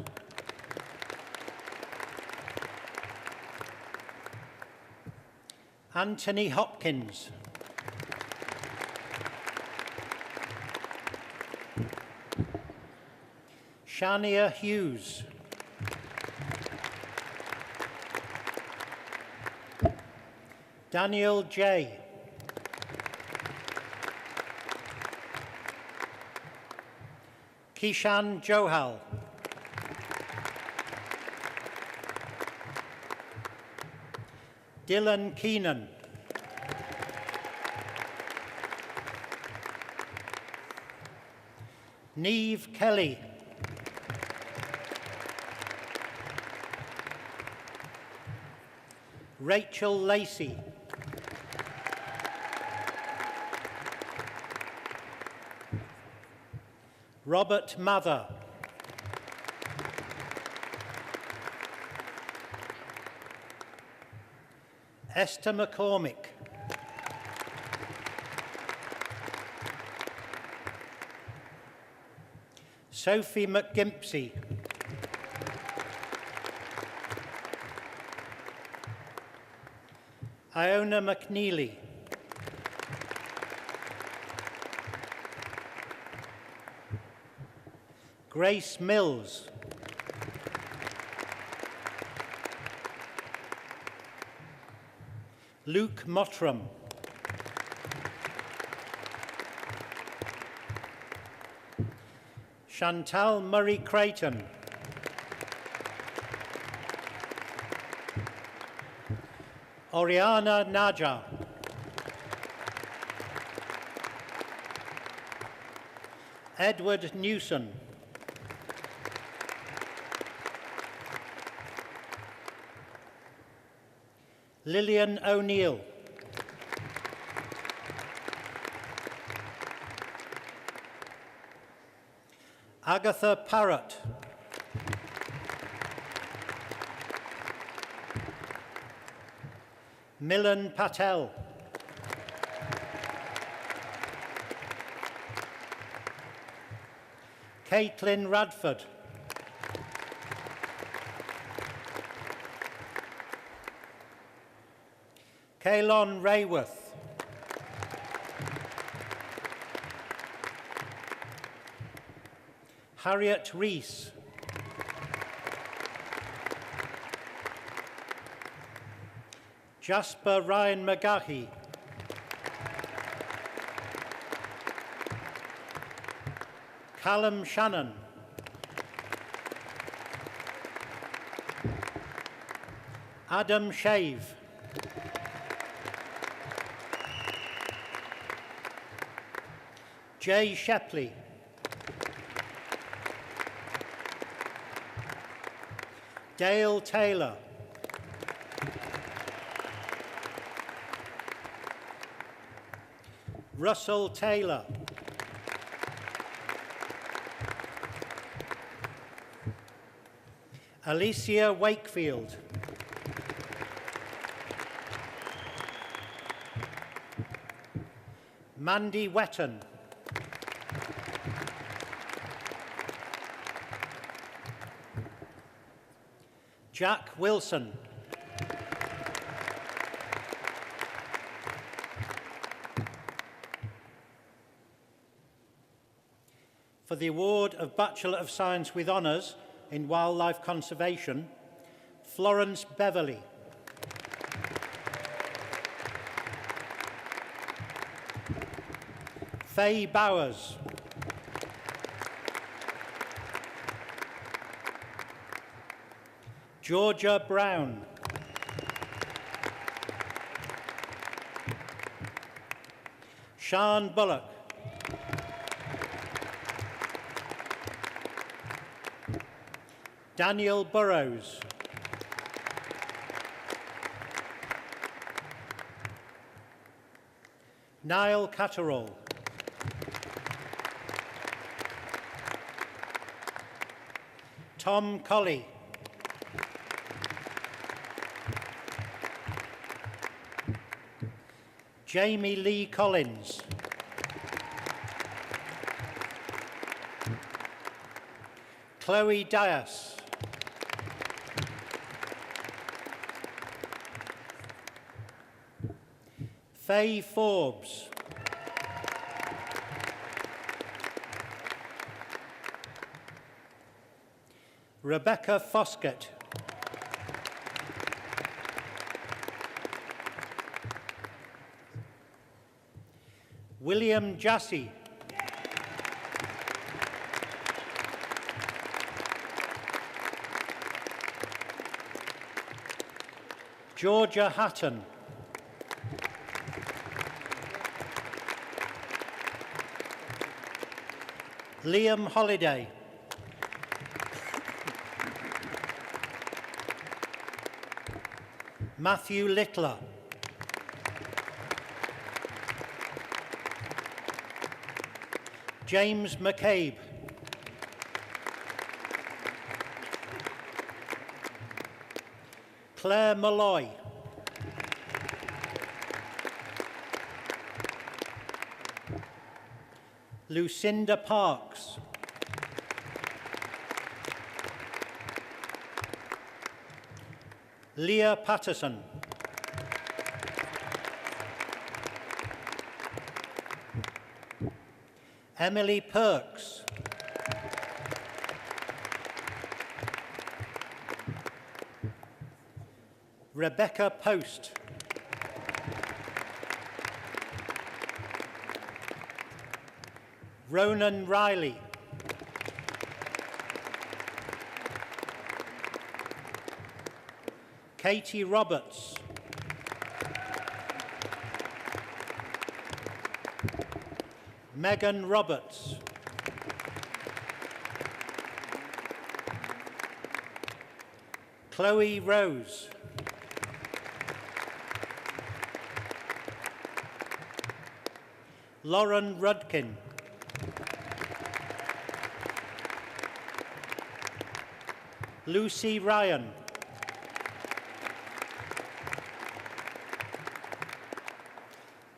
[SPEAKER 3] Anthony Hopkins. Shania Hughes. Daniel J. Kishan Johal. Dylan Keenan. Neve Kelly. Rachel Lacey. Robert Mather. Esther McCormick. Sophie McGimpsey. Iona McNeely. Grace Mills. Luke Mottram. Chantal Murray Creighton. Oriana Naja. Edward Newson. Lillian O'Neill. Agatha Parrott. Milan Patel. Caitlin Radford. Kaylon Rayworth. Harriet Rees. Jasper Ryan McGahey. Callum Shannon. Adam Shave. Jay Shepley. Dale Taylor. Russell Taylor. Alicia Wakefield. Mandy Wetton. Jack Wilson. For the award of Bachelor of Science with Honours in Wildlife Conservation, Florence Beverley. Faye Bowers. Georgia Brown. Sian Bullock. Daniel Burrows. Niall Catterall. Tom Colley. Jamie Lee Collins. Chloe Dias. Faye Forbes. Rebecca Foskett. William Jassy. Georgia Hatton. Liam Holiday. Matthew Littler. James McCabe. Claire Malloy. Lucinda Parks. Leah Patterson. Emily Perks. Rebecca Post. Ronan Riley. Katie Roberts. Megan Roberts. Chloe Rose. Lauren Rudkin. Lucy Ryan.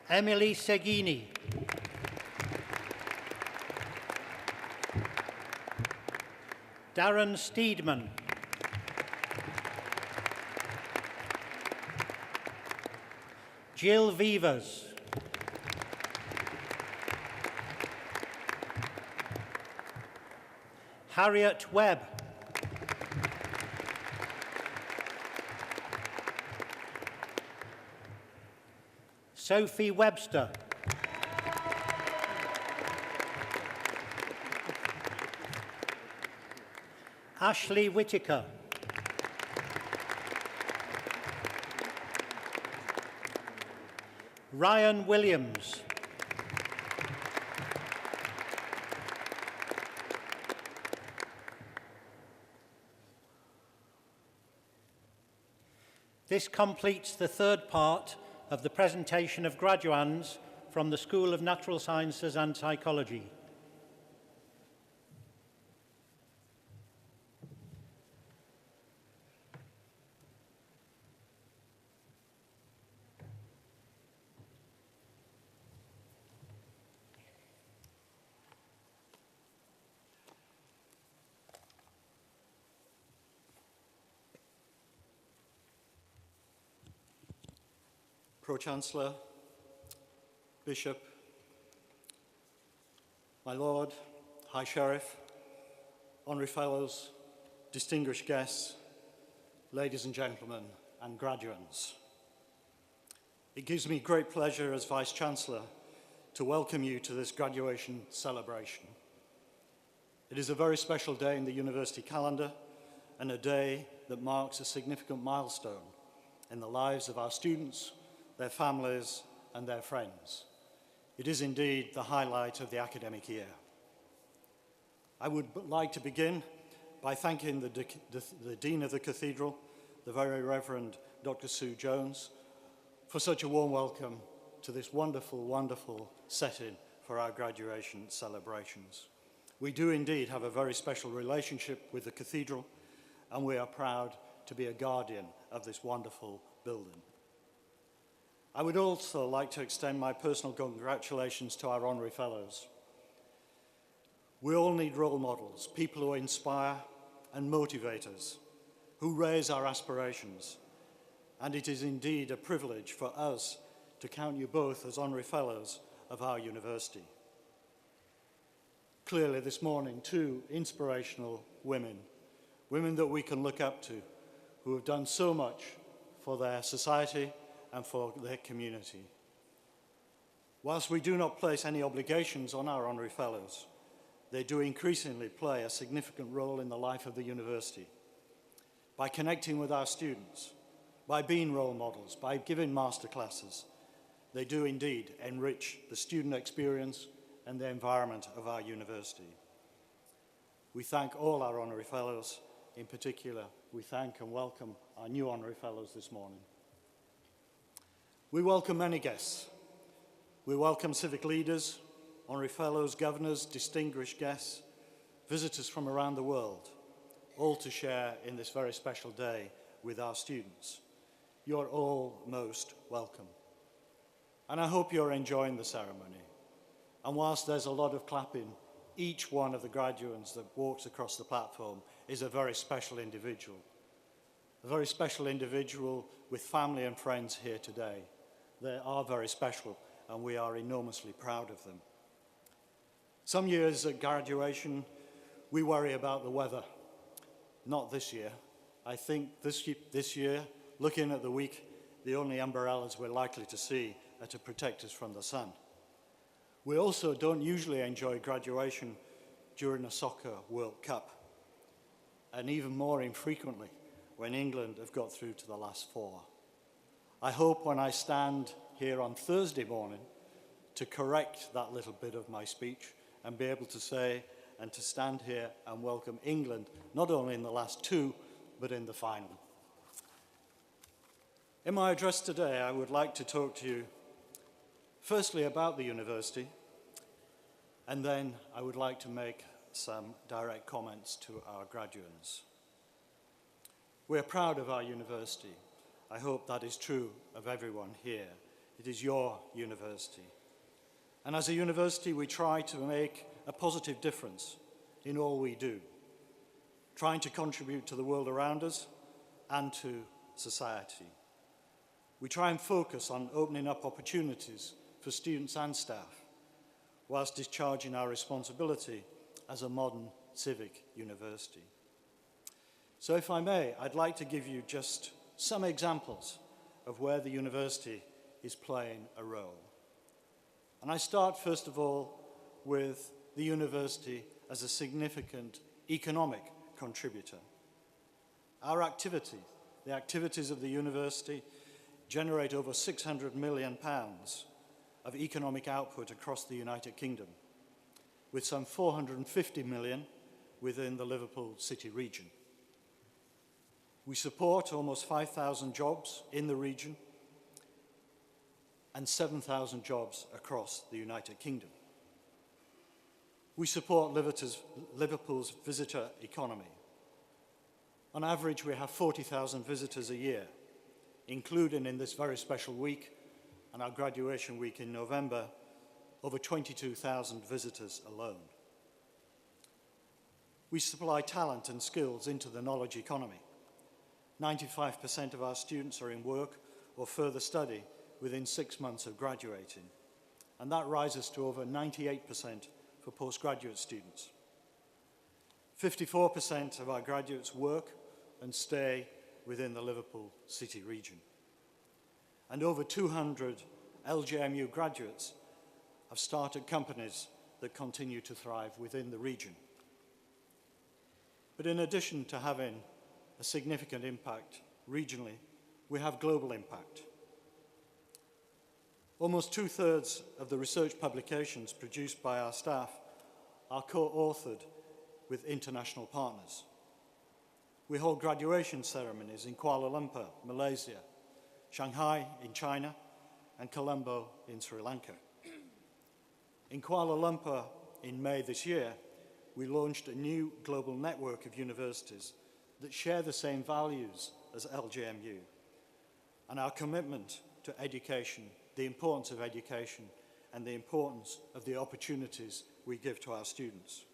[SPEAKER 3] Emily Seguini. Darren Steedman. Jill Vivas. Harriet Webb. Sophie Webster. Ashley Whittaker. Ryan Williams. This completes the third part of the presentation of graduands from the School of Natural Sciences and Psychology.
[SPEAKER 5] Pro-Chancellor, Bishop, my Lord, High Sheriff, Honorary Fellows, distinguished guests, ladies and gentlemen, and graduands. It gives me great pleasure as Vice-Chancellor to welcome you to this graduation celebration. It is a very special day in the university calendar and a day that marks a significant milestone in the lives of our students, their families, and their friends. It is indeed the highlight of the academic year. I would like to begin by thanking the Dean of the Cathedral, the Very Reverend Dr. Sue Jones, for such a warm welcome to this wonderful, wonderful setting for our graduation celebrations. We do indeed have a very special relationship with the Cathedral, and we are proud to be a guardian of this wonderful building. I would also like to extend my personal congratulations to our Honorary Fellows. We all need role models, people who inspire and motivate us, who raise our aspirations, and it is indeed a privilege for us to count you both as Honorary Fellows of our university. Clearly this morning, two inspirational women that we can look up to, who have done so much for their society and for their community. Whilst we do not place any obligations on our Honorary Fellows, they do increasingly play a significant role in the life of the university. By connecting with our students, by being role models, by giving masterclasses, they do indeed enrich the student experience and the environment of our university. We thank all our Honorary Fellows. In particular, we thank and welcome our new Honorary Fellows this morning. We welcome many guests. We welcome civic leaders, Honorary Fellows, governors, distinguished guests, visitors from around the world, all to share in this very special day with our students. You're all most welcome. And I hope you're enjoying the ceremony. And whilst there's a lot of clapping, each one of the graduands that walks across the platform is a very special individual with family and friends here today. They are very special, and we are enormously proud of them. Some years at graduation, we worry about the weather. Not this year. I think this year, looking at the week, the only umbrellas we're likely to see are to protect us from the sun. We also don't usually enjoy graduation during a soccer World Cup, and even more infrequently when England have got through to the last four. I hope when I stand here on Thursday morning to correct that little bit of my speech and be able to say and to stand here and welcome England, not only in the last two, but in the final. In my address today, I would like to talk to you firstly about the university, and then I would like to make some direct comments to our graduates. We're proud of our university. I hope that is true of everyone here. It is your university. And as a university, we try to make a positive difference in all we do, trying to contribute to the world around us and to society. We try and focus on opening up opportunities for students and staff, whilst discharging our responsibility as a modern civic university. So if I may, I'd like to give you just some examples of where the university is playing a role. And I start, first of all, with the university as a significant economic contributor. Our activity, the activities of the university, generate over £600 million of economic output across the United Kingdom, with some 450 million within the Liverpool City region. We support almost 5,000 jobs in the region and 7,000 jobs across the United Kingdom. We support Liverpool's visitor economy. On average, we have 40,000 visitors a year, including in this very special week and our graduation week in November, over 22,000 visitors alone. We supply talent and skills into the knowledge economy. 95% of our students are in work or further study within 6 months of graduating, and that rises to over 98% for postgraduate students. 54% of our graduates work and stay within the Liverpool City region. And over 200 LJMU graduates have started companies that continue to thrive within the region. But in addition to having a significant impact regionally, we have global impact. Almost 2/3 of the research publications produced by our staff are co-authored with international partners. We hold graduation ceremonies in Kuala Lumpur, Malaysia, Shanghai in China, and Colombo in Sri Lanka. In Kuala Lumpur in May this year, we launched a new global network of universities that share the same values as LJMU, and our commitment to education, the importance of education, and the importance of the opportunities we give to our students.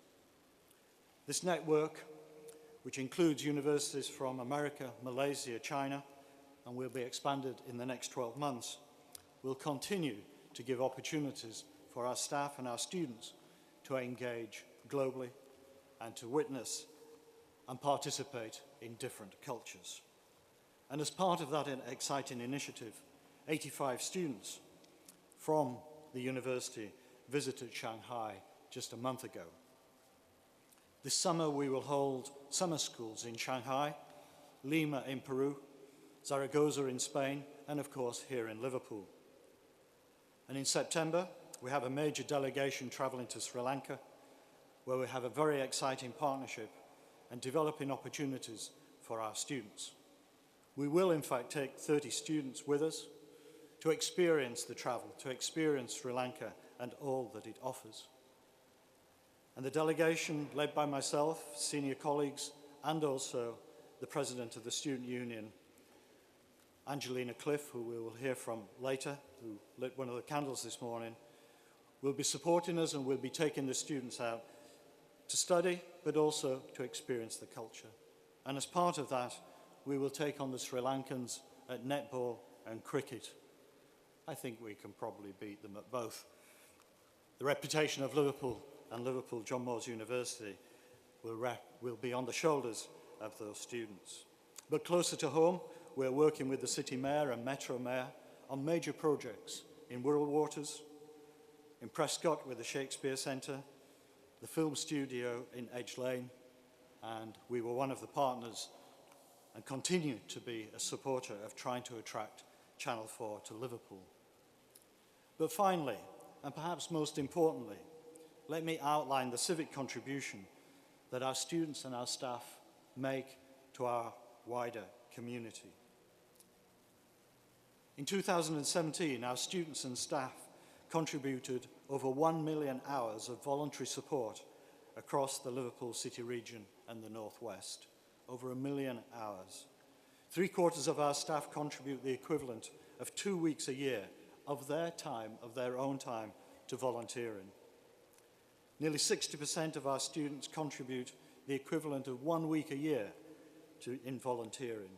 [SPEAKER 5] This network, which includes universities from America, Malaysia, China, and will be expanded in the next 12 months, will continue to give opportunities for our staff and our students to engage globally and to witness and participate in different cultures. And as part of that exciting initiative, 85 students from the university visited Shanghai just a month ago. This summer we will hold summer schools in Shanghai, Lima in Peru, Zaragoza in Spain, and of course here in Liverpool. And in September, we have a major delegation traveling to Sri Lanka, where we have a very exciting partnership and developing opportunities for our students. We will in fact take 30 students with us to experience the travel, to experience Sri Lanka and all that it offers. And the delegation, led by myself, senior colleagues, and also the president of the Student Union, Angelina Cliff, who we will hear from later, who lit one of the candles this morning, will be supporting us and will be taking the students out to study, but also to experience the culture. And as part of that, we will take on the Sri Lankans at netball and cricket. I think we can probably beat them at both. The reputation of Liverpool and Liverpool John Moores University will be on the shoulders of those students. But closer to home, we're working with the City Mayor and Metro Mayor on major projects in Wirral Waters, in Prescott with the Shakespeare Centre, the film studio in Edge Lane, and we were one of the partners and continue to be a supporter of trying to attract Channel 4 to Liverpool. But finally, And perhaps most importantly, let me outline the civic contribution that our students and our staff make to our wider community. In 2017, our students and staff contributed over 1 million hours of voluntary support across the Liverpool City region and the North West. Over 1 million hours. 3/4 of our staff contribute the equivalent of 2 weeks a year of their time, of their own time, to volunteering. Nearly 60% of our students contribute the equivalent of 1 week a year in volunteering,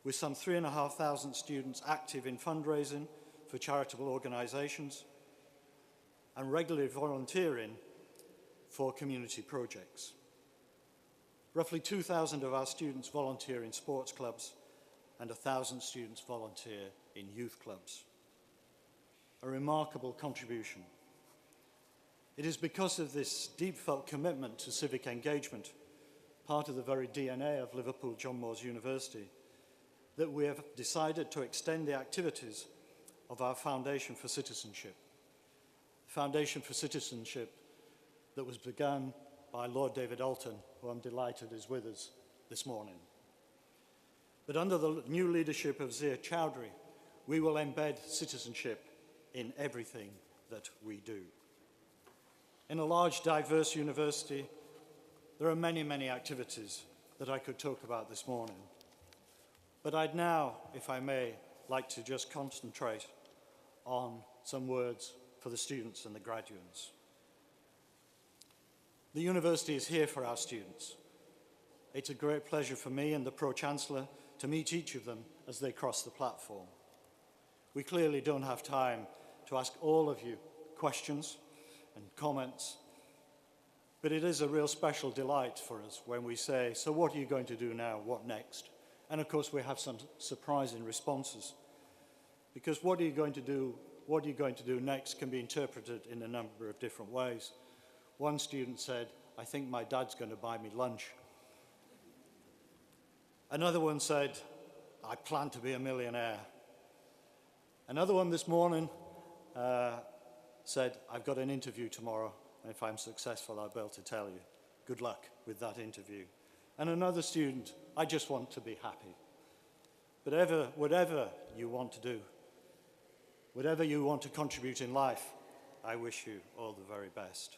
[SPEAKER 5] with some 3,500 students active in fundraising for charitable organisations and regularly volunteering for community projects. Roughly 2,000 of our students volunteer in sports clubs and 1,000 students volunteer in youth clubs. A remarkable contribution. It is because of this deep-felt commitment to civic engagement, part of the very DNA of Liverpool John Moores University, that we have decided to extend the activities of our Foundation for Citizenship. The Foundation for Citizenship that was begun by Lord David Alton, who I'm delighted is with us this morning. But under the new leadership of Zia Chowdhury, we will embed citizenship in everything that we do. In a large, diverse university, there are many, many activities that I could talk about this morning. But I'd now, if I may, like to just concentrate on some words for the students and the graduates. The university is here for our students. It's a great pleasure for me and the Pro-Chancellor to meet each of them as they cross the platform. We clearly don't have time to ask all of you questions and comments, but it is a real special delight for us when we say, so what are you going to do now? What next? And of course we have some surprising responses, because what are you going to do next can be interpreted in a number of different ways. One student said, I think my dad's going to buy me lunch. Another one said, I plan to be a millionaire. Another one this morning said, I've got an interview tomorrow, and if I'm successful, I'll be able to tell you. Good luck with that interview. And another student, I just want to be happy. But whatever you want to do, whatever you want to contribute in life, I wish you all the very best.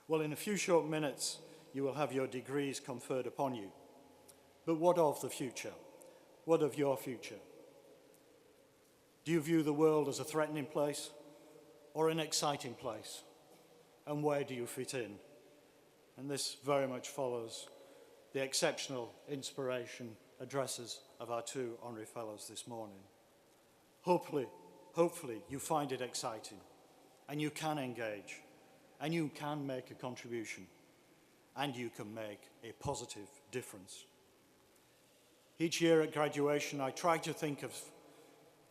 [SPEAKER 5] Well, in a few short minutes, you will have your degrees conferred upon you. But what of the future? What of your future? Do you view the world as a threatening place or an exciting place? And where do you fit in? And this very much follows the exceptional inspiration addresses of our two Honorary Fellows this morning. Hopefully you find it exciting, and you can engage, and you can make a contribution, and you can make a positive difference. Each year at graduation, I try to think of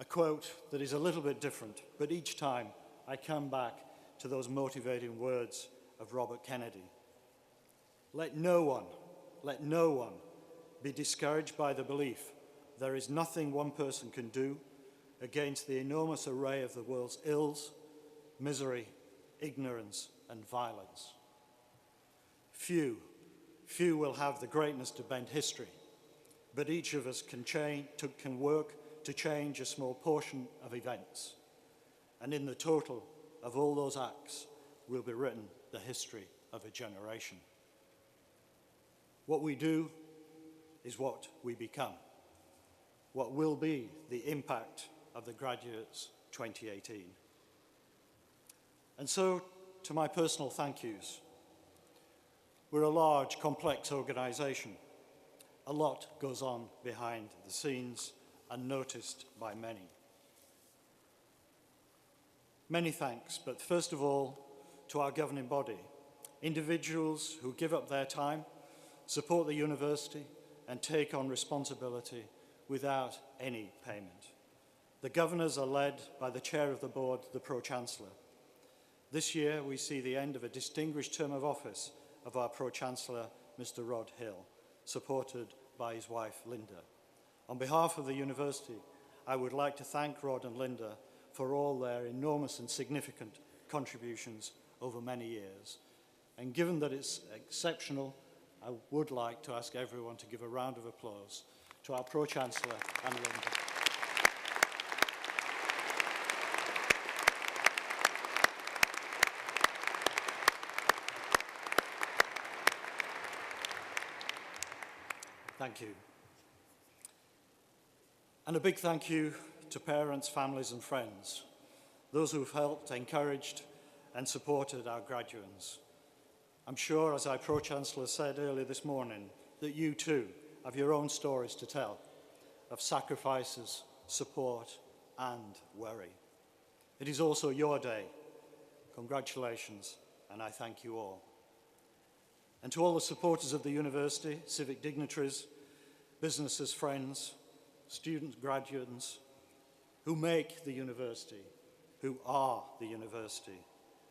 [SPEAKER 5] a quote that is a little bit different, but each time I come back to those motivating words of Robert Kennedy. Let no one be discouraged by the belief there is nothing one person can do against the enormous array of the world's ills, misery, ignorance, and violence. Few will have the greatness to bend history, but each of us can work to change a small portion of events. And in the total of all those acts will be written the history of a generation. What we do is what we become. What will be the impact of the graduates 2018. And so, to my personal thank yous. We're a large, complex organisation. A lot goes on behind the scenes, unnoticed by many. Many thanks, but first of all, to our governing body, individuals who give up their time, support the university, and take on responsibility without any payment. The governors are led by the chair of the board, the Pro-Chancellor. This year, we see the end of a distinguished term of office of our Pro-Chancellor, Mr. Rod Hill, supported by his wife, Linda. On behalf of the university, I would like to thank Rod and Linda for all their enormous and significant contributions over many years. And given that it's exceptional, I would like to ask everyone to give a round of applause to our Pro-Chancellor, Anne London. Thank you. And a big thank you to parents, families and friends, those who've helped, encouraged and supported our graduands. I'm sure, as our Pro-Chancellor said earlier this morning, that you too have your own stories to tell of sacrifices, support and worry. It is also your day. Congratulations, and I thank you all. And to all the supporters of the university, civic dignitaries, businesses, friends, students, graduates, who make the university, who are the university,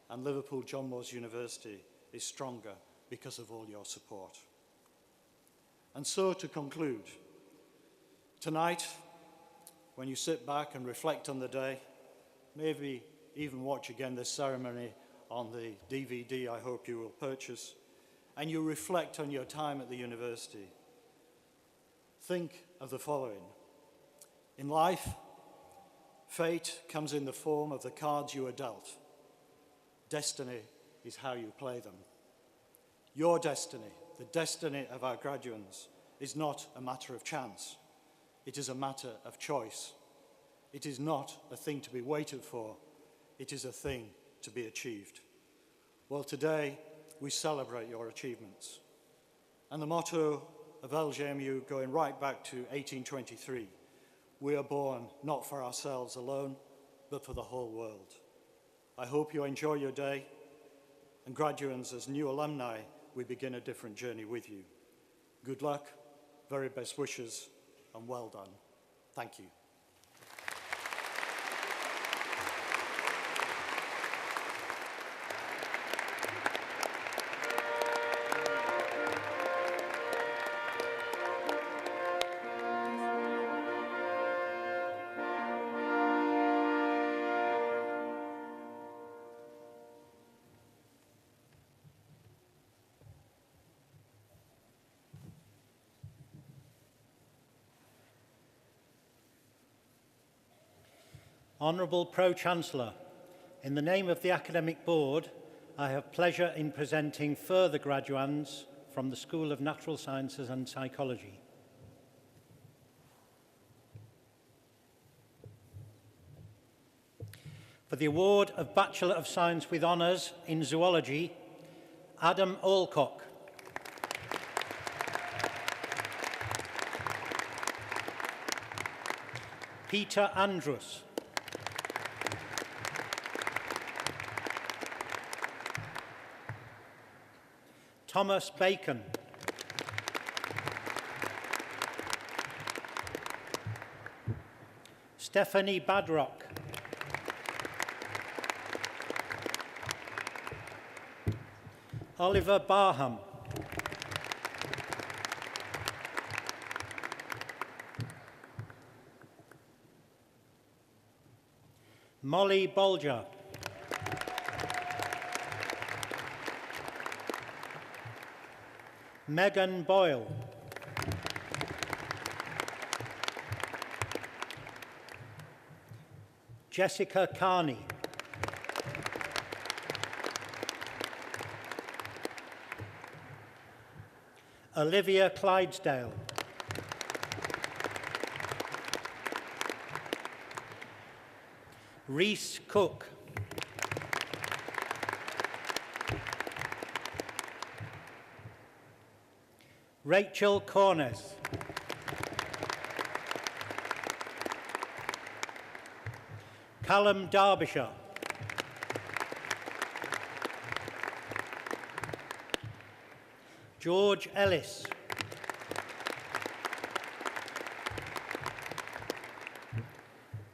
[SPEAKER 5] and Liverpool John Moores University is stronger because of all your support. And so to conclude, tonight, when you sit back and reflect on the day, maybe even watch again this ceremony on the DVD I hope you will purchase, and you reflect on your time at the university, think of the following. In life, fate comes in the form of the cards you are dealt. Destiny is how you play them. Your destiny, the destiny of our graduands, is not a matter of chance. It is a matter of choice. It is not a thing to be waited for. It is a thing to be achieved. Well, today we celebrate your achievements. And the motto of LJMU, going right back to 1823, we are born not for ourselves alone, but for the whole world. I hope you enjoy your day, and graduands, as new alumni, we begin a different journey with you. Good luck, very best wishes, and well done. Thank you.
[SPEAKER 3] Honourable Pro-Chancellor, in the name of the Academic Board, I have pleasure in presenting further graduands from the School of Natural Sciences and Psychology. For the award of Bachelor of Science with Honours in Zoology, Adam Alcock. Peter Andrus. Thomas Bacon. Stephanie Badrock. Oliver Barham. Molly Bolger. Megan Boyle. Jessica Carney. Olivia Clydesdale. Reese Cook. Rachel Cornes. Callum Derbyshire. George Ellis.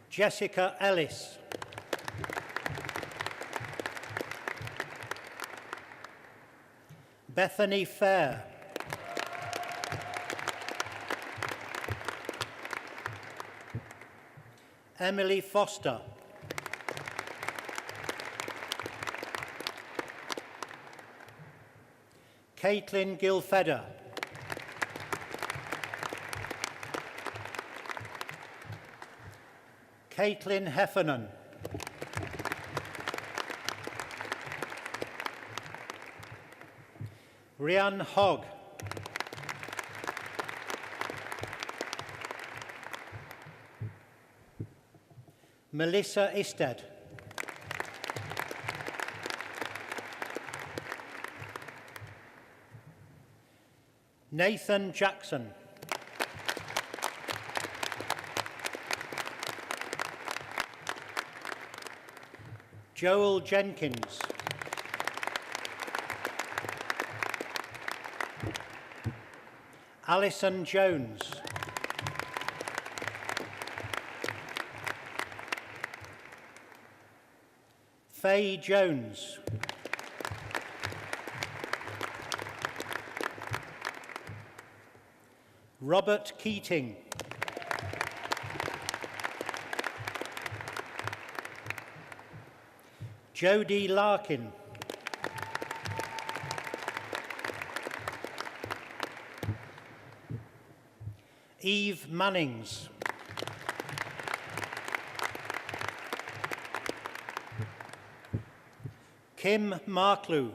[SPEAKER 3] Jessica Ellis. Bethany Fair. Emily Foster. Caitlin Gilfedder. Caitlin Heffernan. Rhian Hogg. Melissa Isted. Nathan Jackson. Joel Jenkins. Alison Jones. Faye Jones. Robert Keating. Jodie Larkin. Eve Mannings. Kim Marklew.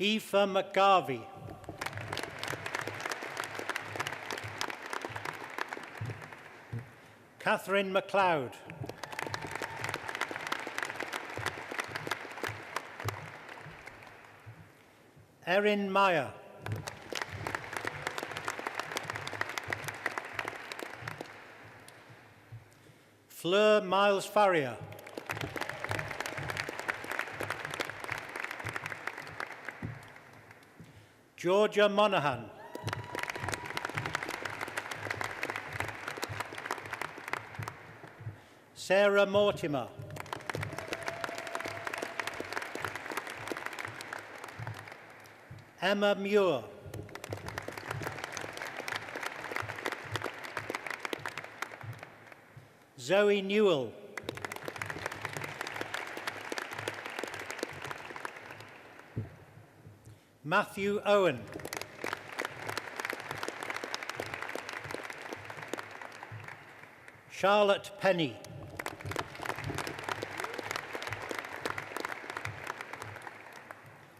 [SPEAKER 3] Aoife McGarvey. Catherine MacLeod. Erin Meyer. Fleur Miles Farrier. Georgia Monaghan. Sarah Mortimer. Emma Muir. Zoe Newell. Matthew Owen. Charlotte Penny.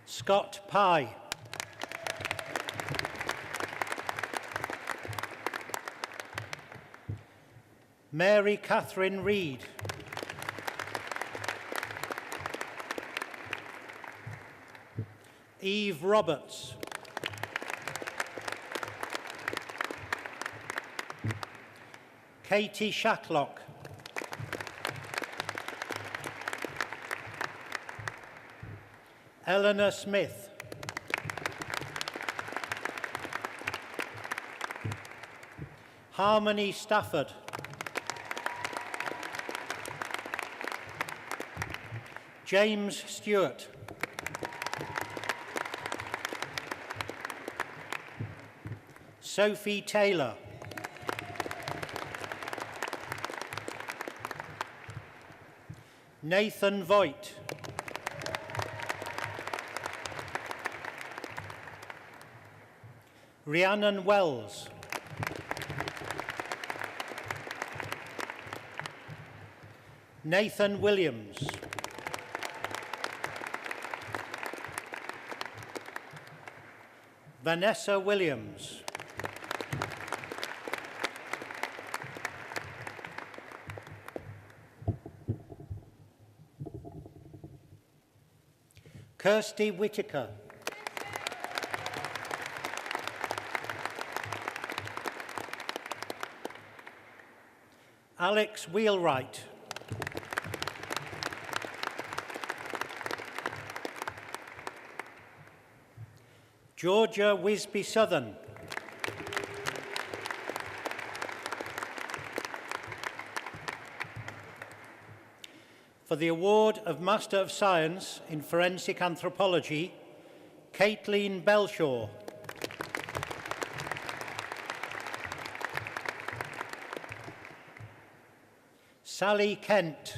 [SPEAKER 3] Scott Pye. Mary Catherine Reid. Eve Roberts. Katie Shacklock. Eleanor Smith. Harmony Stafford. James Stewart. Sophie Taylor. Nathan Voigt. Rhiannon Wells. Nathan Williams. Vanessa Williams. Kirsty Whitaker. Alex Wheelwright. Georgia Wisby Southern. For the award of Master of Science in Forensic Anthropology, Caitlin Belshaw. Sally Kent.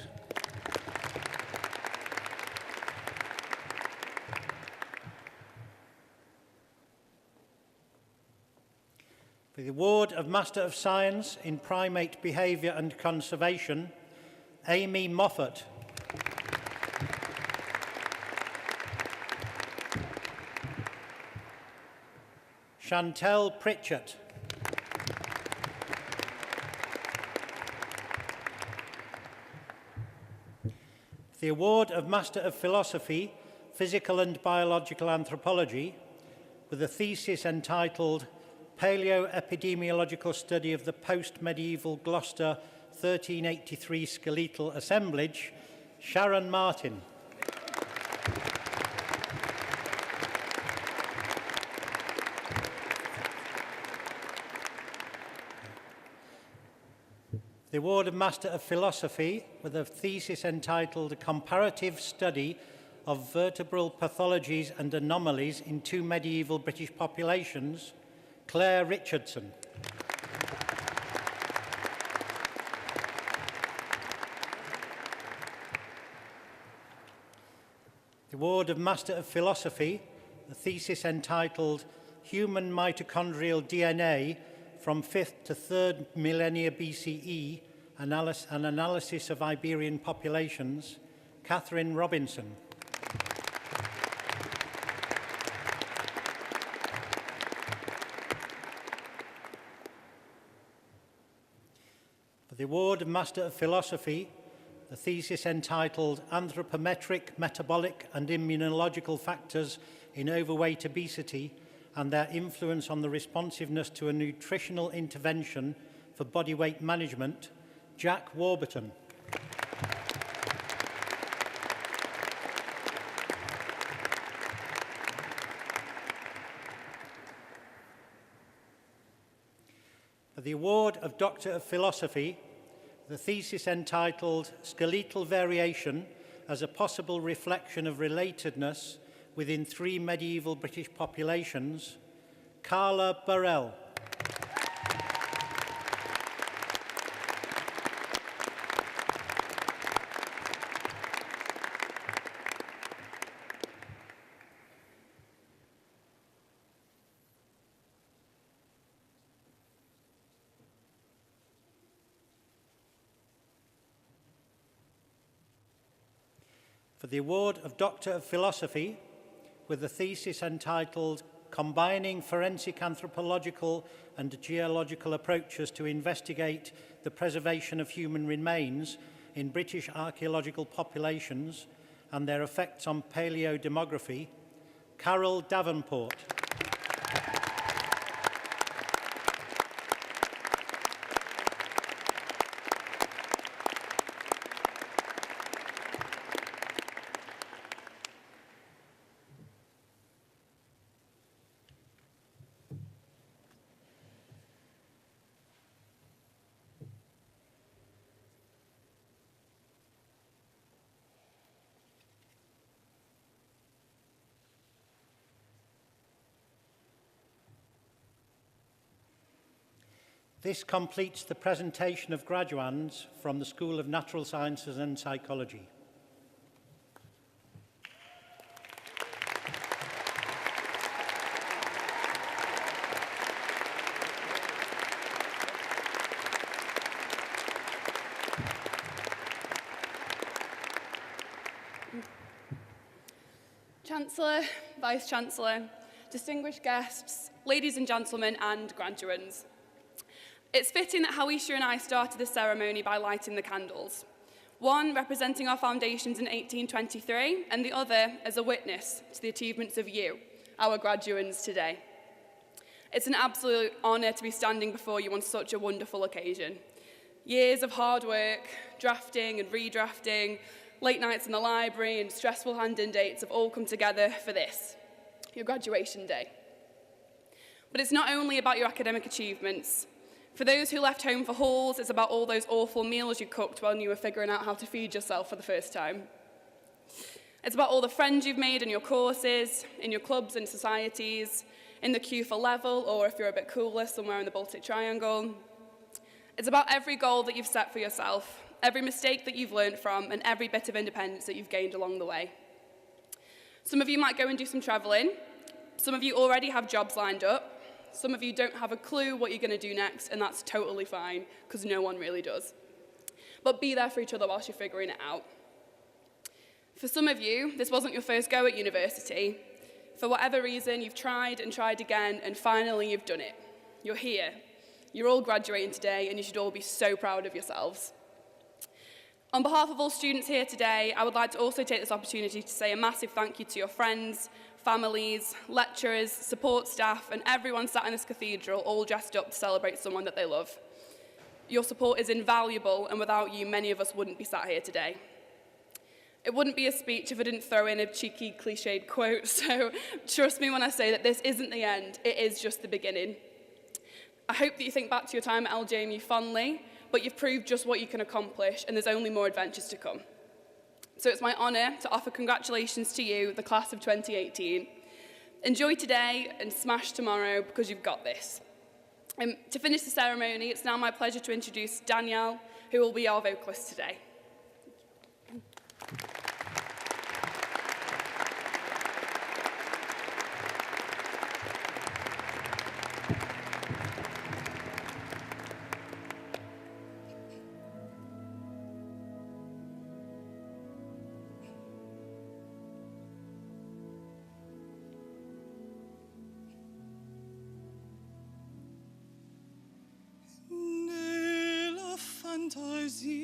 [SPEAKER 3] For the award of Master of Science in Primate Behaviour and Conservation, Amy Moffat. Chantel Pritchett. The award of Master of Philosophy, Physical and Biological Anthropology, with a thesis entitled Paleo-Epidemiological Study of the Post-Medieval Gloucester 1383 Skeletal Assemblage, Sharon Martin. The award of Master of Philosophy with a thesis entitled A Comparative Study of Vertebral Pathologies and Anomalies in Two Medieval British Populations, Claire Richardson. The award of Master of Philosophy, a thesis entitled Human Mitochondrial DNA from 5th to 3rd millennia BCE, an analysis of Iberian populations, Catherine Robinson. For the award of Master of Philosophy, the thesis entitled Anthropometric, Metabolic and Immunological Factors in Overweight Obesity and Their Influence on the Responsiveness to a Nutritional Intervention for Body Weight Management, Jack Warburton. For the award of Doctor of Philosophy, the thesis entitled Skeletal Variation as a Possible Reflection of Relatedness within Three Medieval British Populations, Carla Burrell. For the award of Doctor of Philosophy, with a thesis entitled Combining Forensic Anthropological and Geological Approaches to Investigate the Preservation of Human Remains in British Archaeological Populations and Their Effects on Paleodemography, Carol Davenport. This completes the presentation of graduands from the School of Natural Sciences and Psychology.
[SPEAKER 9] Chancellor, Vice-chancellor, distinguished guests, ladies and gentlemen and graduands. It's fitting that Howisha and I started the ceremony by lighting the candles, one representing our foundations in 1823 and the other as a witness to the achievements of you, our graduands today. It's an absolute honour to be standing before you on such a wonderful occasion. Years of hard work, drafting and redrafting, late nights in the library and stressful hand-in dates have all come together for this, your graduation day. But it's not only about your academic achievements. For those who left home for halls, it's about all those awful meals you cooked when you were figuring out how to feed yourself for the first time. It's about all the friends you've made in your courses, in your clubs and societies, in the queue for level, or if you're a bit cooler, somewhere in the Baltic Triangle. It's about every goal that you've set for yourself, every mistake that you've learned from, and every bit of independence that you've gained along the way. Some of you might go and do some travelling. Some of you already have jobs lined up. Some of you don't have a clue what you're going to do next, and that's totally fine, because no one really does. But be there for each other whilst you're figuring it out. For some of you, this wasn't your first go at university. For whatever reason, you've tried and tried again, and finally you've done it. You're here. You're all graduating today, and you should all be so proud of yourselves. On behalf of all students here today, I would like to also take this opportunity to say a massive thank you to your friends, families, lecturers, support staff, and everyone sat in this cathedral, all dressed up to celebrate someone that they love. Your support is invaluable, and without you, many of us wouldn't be sat here today. It wouldn't be a speech if I didn't throw in a cheeky, cliched quote, so trust me when I say that this isn't the end, it is just the beginning. I hope that you think back to your time at LJMU fondly, but you've proved just what you can accomplish, and there's only more adventures to come. So it's my honour to offer congratulations to you, the class of 2018. Enjoy today and smash tomorrow, because you've got this. To finish the ceremony, it's now my pleasure to introduce Danielle, who will be our vocalist today.
[SPEAKER 10] Fantasia,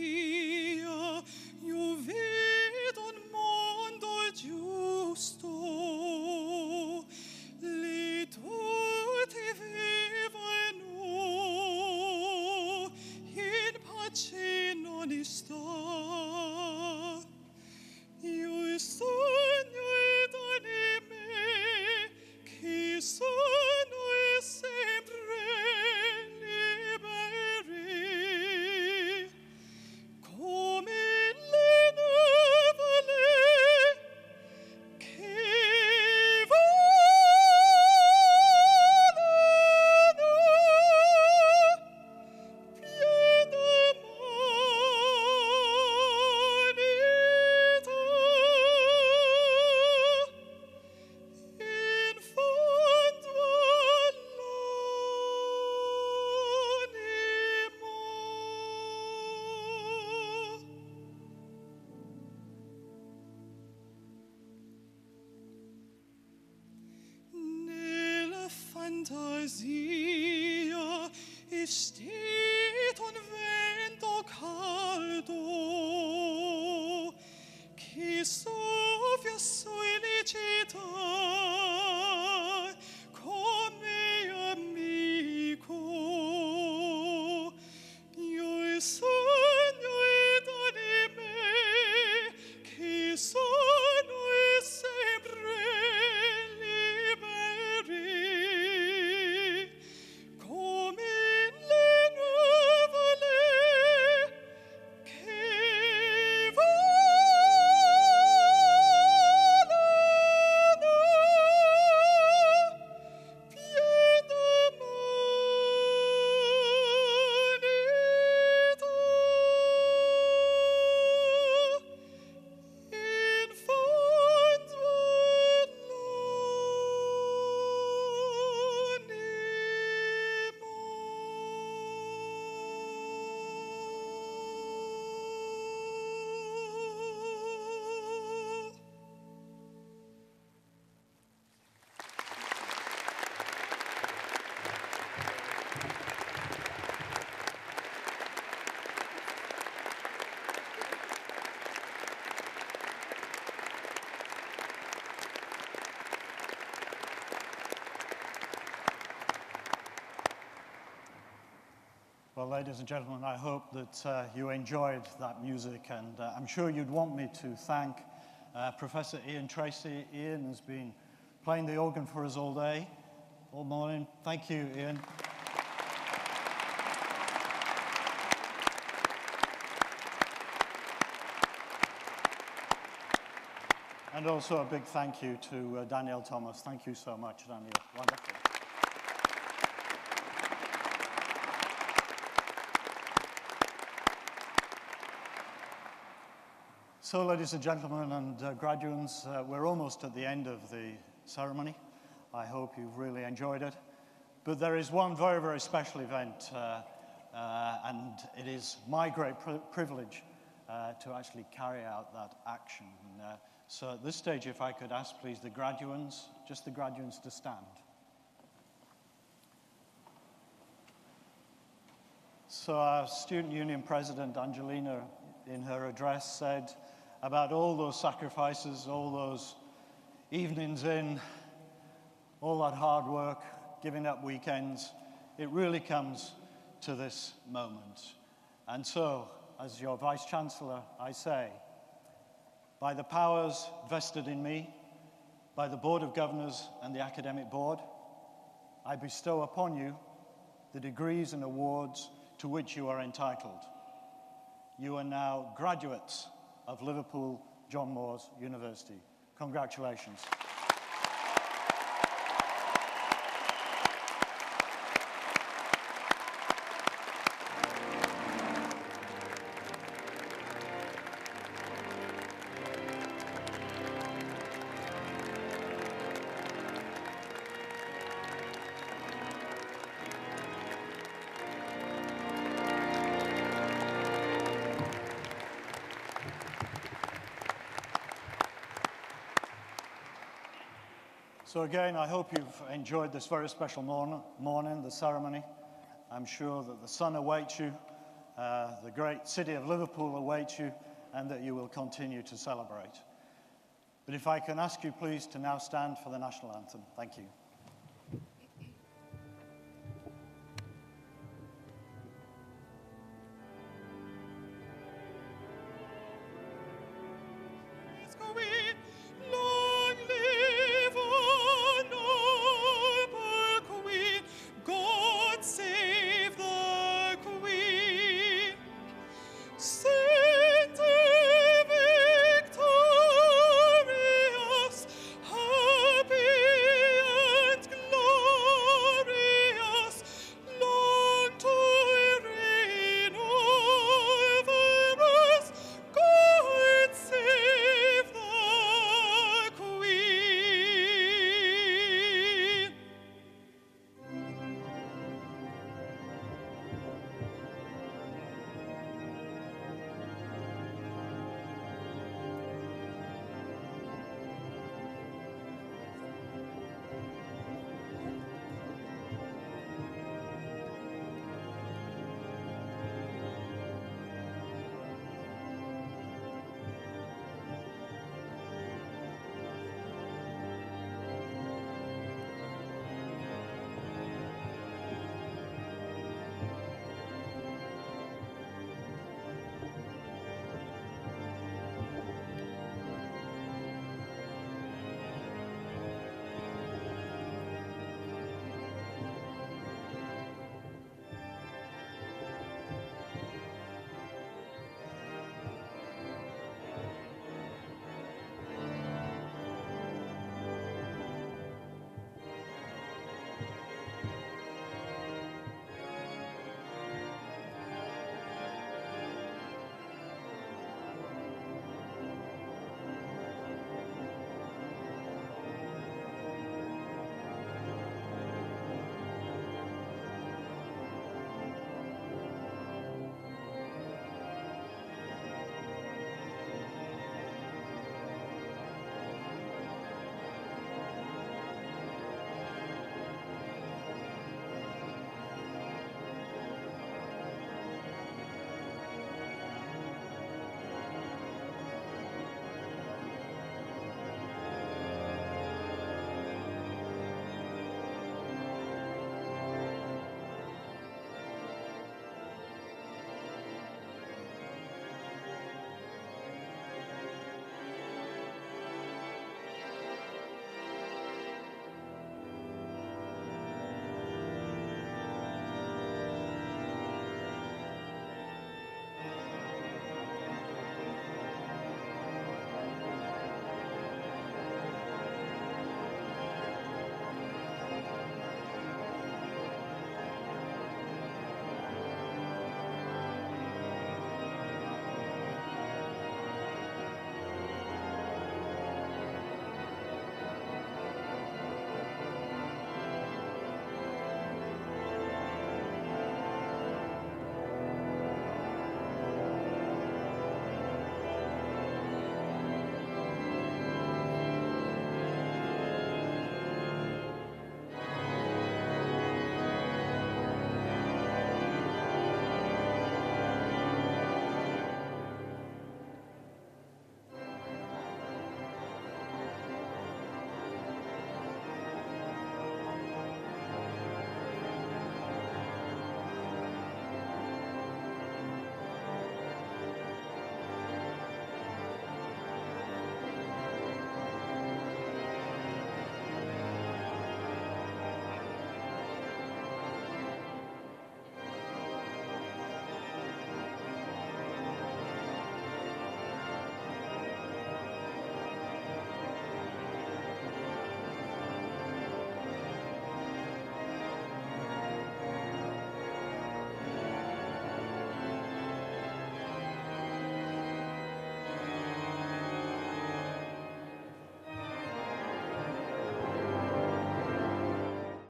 [SPEAKER 10] io vedo un mondo giusto, lì tutti vivono, in pace non sta. Io sogno ed anime, che sono sempre liberi. Come le nuvole che volano piede moneta in fondo nella fantasia steht un vento caldo che soffia felicità come amico. Io sogno ed anime che sono sempre liberi, come le nuvole che volano piede moneta in fondo
[SPEAKER 5] Well, ladies and gentlemen, I hope that you enjoyed that music, and I'm sure you'd want me to thank Professor Ian Tracy. Ian has been playing the organ for us all day, all morning. Thank you, Ian. And also a big thank you to Danielle Thomas. Thank you so much, Danielle. Wonderful. So, ladies and gentlemen and graduands, we're almost at the end of the ceremony. I hope you've really enjoyed it. But there is one very, very special event, and it is my great privilege to actually carry out that action. And, so at this stage, if I could ask, please, the graduands, just the graduands to stand. So our Student Union President, Angelina, in her address said about all those sacrifices, all those evenings in, all that hard work, giving up weekends, it really comes to this moment. And so, as your Vice-chancellor, I say, by the powers vested in me, by the Board of Governors and the Academic Board, I bestow upon you the degrees and awards to which you are entitled. You are now graduates of Liverpool John Moores University. Congratulations. So again, I hope you've enjoyed this very special morning, the ceremony. I'm sure that the sun awaits you, the great city of Liverpool awaits you, and that you will continue to celebrate. But if I can ask you please to now stand for the national anthem. Thank you.